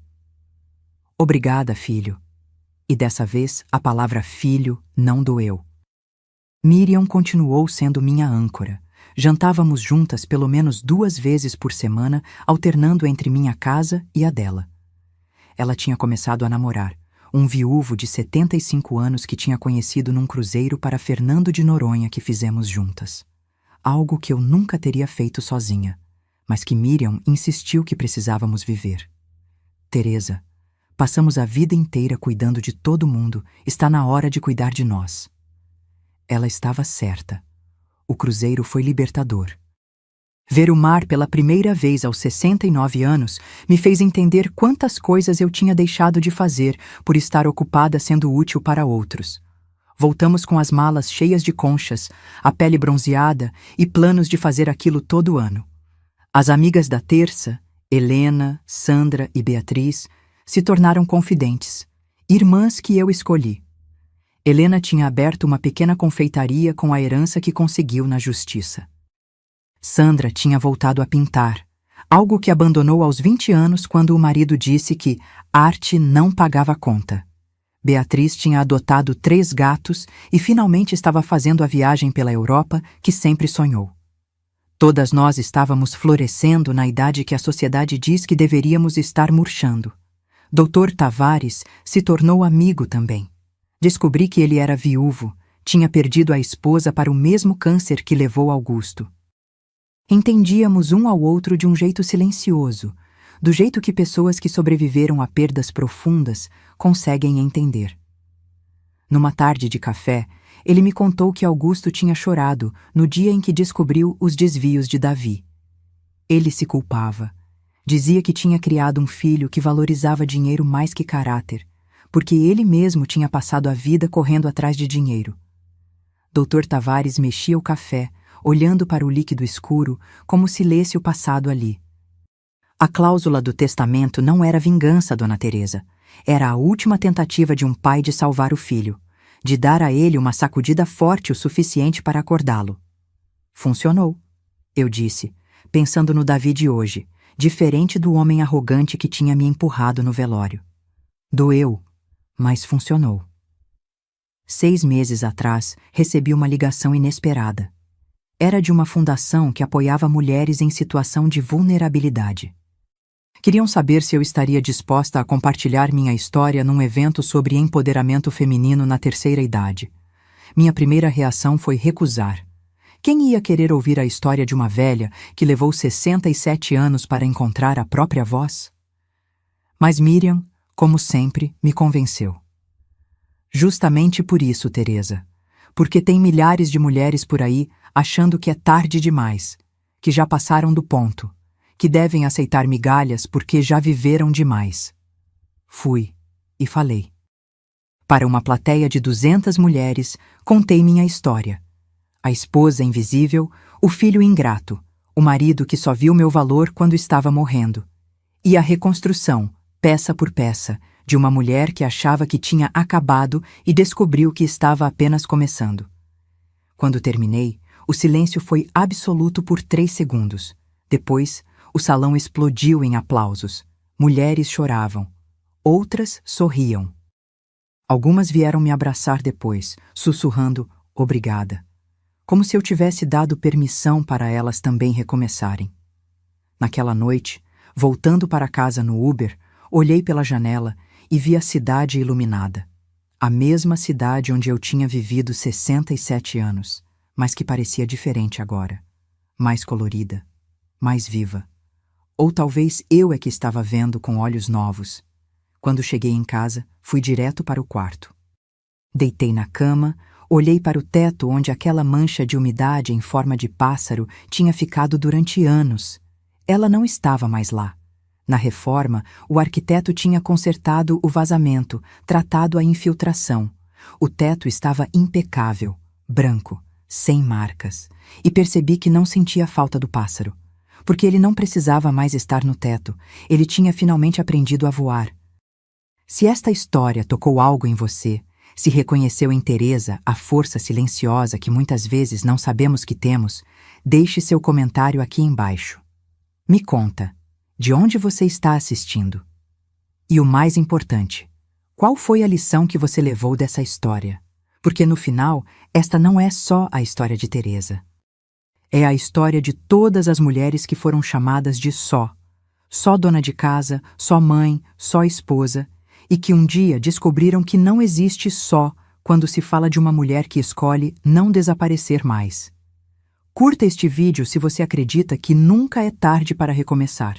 Obrigada, filho. E dessa vez, a palavra filho não doeu. Miriam continuou sendo minha âncora. Jantávamos juntas pelo menos 2 vezes por semana, alternando entre minha casa e a dela. Ela tinha começado a namorar, um viúvo de 75 anos que tinha conhecido num cruzeiro para Fernando de Noronha que fizemos juntas. Algo que eu nunca teria feito sozinha, mas que Miriam insistiu que precisávamos viver. Teresa, passamos a vida inteira cuidando de todo mundo, está na hora de cuidar de nós. Ela estava certa. O cruzeiro foi libertador. Ver o mar pela primeira vez aos 69 anos me fez entender quantas coisas eu tinha deixado de fazer por estar ocupada sendo útil para outros. Voltamos com as malas cheias de conchas, a pele bronzeada e planos de fazer aquilo todo ano. As amigas da terça, Helena, Sandra e Beatriz, se tornaram confidentes, irmãs que eu escolhi. Helena tinha aberto uma pequena confeitaria com a herança que conseguiu na justiça. Sandra tinha voltado a pintar, algo que abandonou aos 20 anos quando o marido disse que arte não pagava conta. Beatriz tinha adotado 3 gatos e finalmente estava fazendo a viagem pela Europa que sempre sonhou. Todas nós estávamos florescendo na idade que a sociedade diz que deveríamos estar murchando. Dr. Tavares se tornou amigo também. Descobri que ele era viúvo, tinha perdido a esposa para o mesmo câncer que levou Augusto. Entendíamos um ao outro de um jeito silencioso, do jeito que pessoas que sobreviveram a perdas profundas conseguem entender. Numa tarde de café, ele me contou que Augusto tinha chorado no dia em que descobriu os desvios de Davi. Ele se culpava. Dizia que tinha criado um filho que valorizava dinheiro mais que caráter, porque ele mesmo tinha passado a vida correndo atrás de dinheiro. Dr. Tavares mexia o café, olhando para o líquido escuro, como se lesse o passado ali. A cláusula do testamento não era vingança, Dona Teresa. Era a última tentativa de um pai de salvar o filho, de dar a ele uma sacudida forte o suficiente para acordá-lo. Funcionou, eu disse, pensando no Davi de hoje, diferente do homem arrogante que tinha me empurrado no velório. Doeu, mas funcionou. 6 meses atrás, recebi uma ligação inesperada. Era de uma fundação que apoiava mulheres em situação de vulnerabilidade. Queriam saber se eu estaria disposta a compartilhar minha história num evento sobre empoderamento feminino na terceira idade. Minha primeira reação foi recusar. Quem ia querer ouvir a história de uma velha que levou 67 anos para encontrar a própria voz? Mas Miriam, como sempre, me convenceu. Justamente por isso, Teresa. Porque tem milhares de mulheres por aí achando que é tarde demais, que já passaram do ponto, que devem aceitar migalhas porque já viveram demais. Fui e falei. Para uma plateia de 200 mulheres, contei minha história. A esposa invisível, o filho ingrato, o marido que só viu meu valor quando estava morrendo. E a reconstrução, peça por peça, de uma mulher que achava que tinha acabado e descobriu que estava apenas começando. Quando terminei, o silêncio foi absoluto por 3 segundos. Depois, o salão explodiu em aplausos. Mulheres choravam. Outras sorriam. Algumas vieram me abraçar depois, sussurrando obrigada, como se eu tivesse dado permissão para elas também recomeçarem. Naquela noite, voltando para casa no Uber, olhei pela janela e vi a cidade iluminada. A mesma cidade onde eu tinha vivido 67 anos, mas que parecia diferente agora. Mais colorida, mais viva. Ou talvez eu é que estava vendo com olhos novos. Quando cheguei em casa, fui direto para o quarto. Deitei na cama, olhei para o teto onde aquela mancha de umidade em forma de pássaro tinha ficado durante anos. Ela não estava mais lá. Na reforma, o arquiteto tinha consertado o vazamento, tratado a infiltração. O teto estava impecável, branco, sem marcas, e percebi que não sentia falta do pássaro. Porque ele não precisava mais estar no teto, ele tinha finalmente aprendido a voar. Se esta história tocou algo em você, Se reconheceu em Teresa a força silenciosa que muitas vezes não sabemos que temos, deixe seu comentário aqui embaixo. Me conta, de onde você está assistindo? E o mais importante, qual foi a lição que você levou dessa história? Porque no final, esta não é só a história de Teresa. É a história de todas as mulheres que foram chamadas de só dona de casa, só mãe, só esposa, e que um dia descobriram que não existe só quando se fala de uma mulher que escolhe não desaparecer mais. Curta este vídeo se você acredita que nunca é tarde para recomeçar.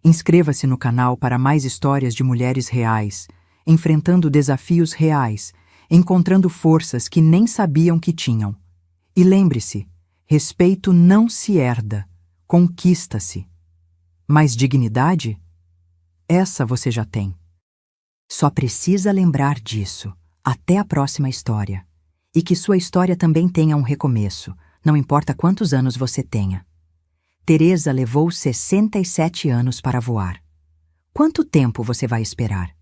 Inscreva-se no canal para mais histórias de mulheres reais, enfrentando desafios reais, encontrando forças que nem sabiam que tinham. E lembre-se, respeito não se herda, conquista-se. Mas dignidade? Essa você já tem. Só precisa lembrar disso. Até a próxima história. E que sua história também tenha um recomeço, não importa quantos anos você tenha. Teresa levou 67 anos para voar. Quanto tempo você vai esperar?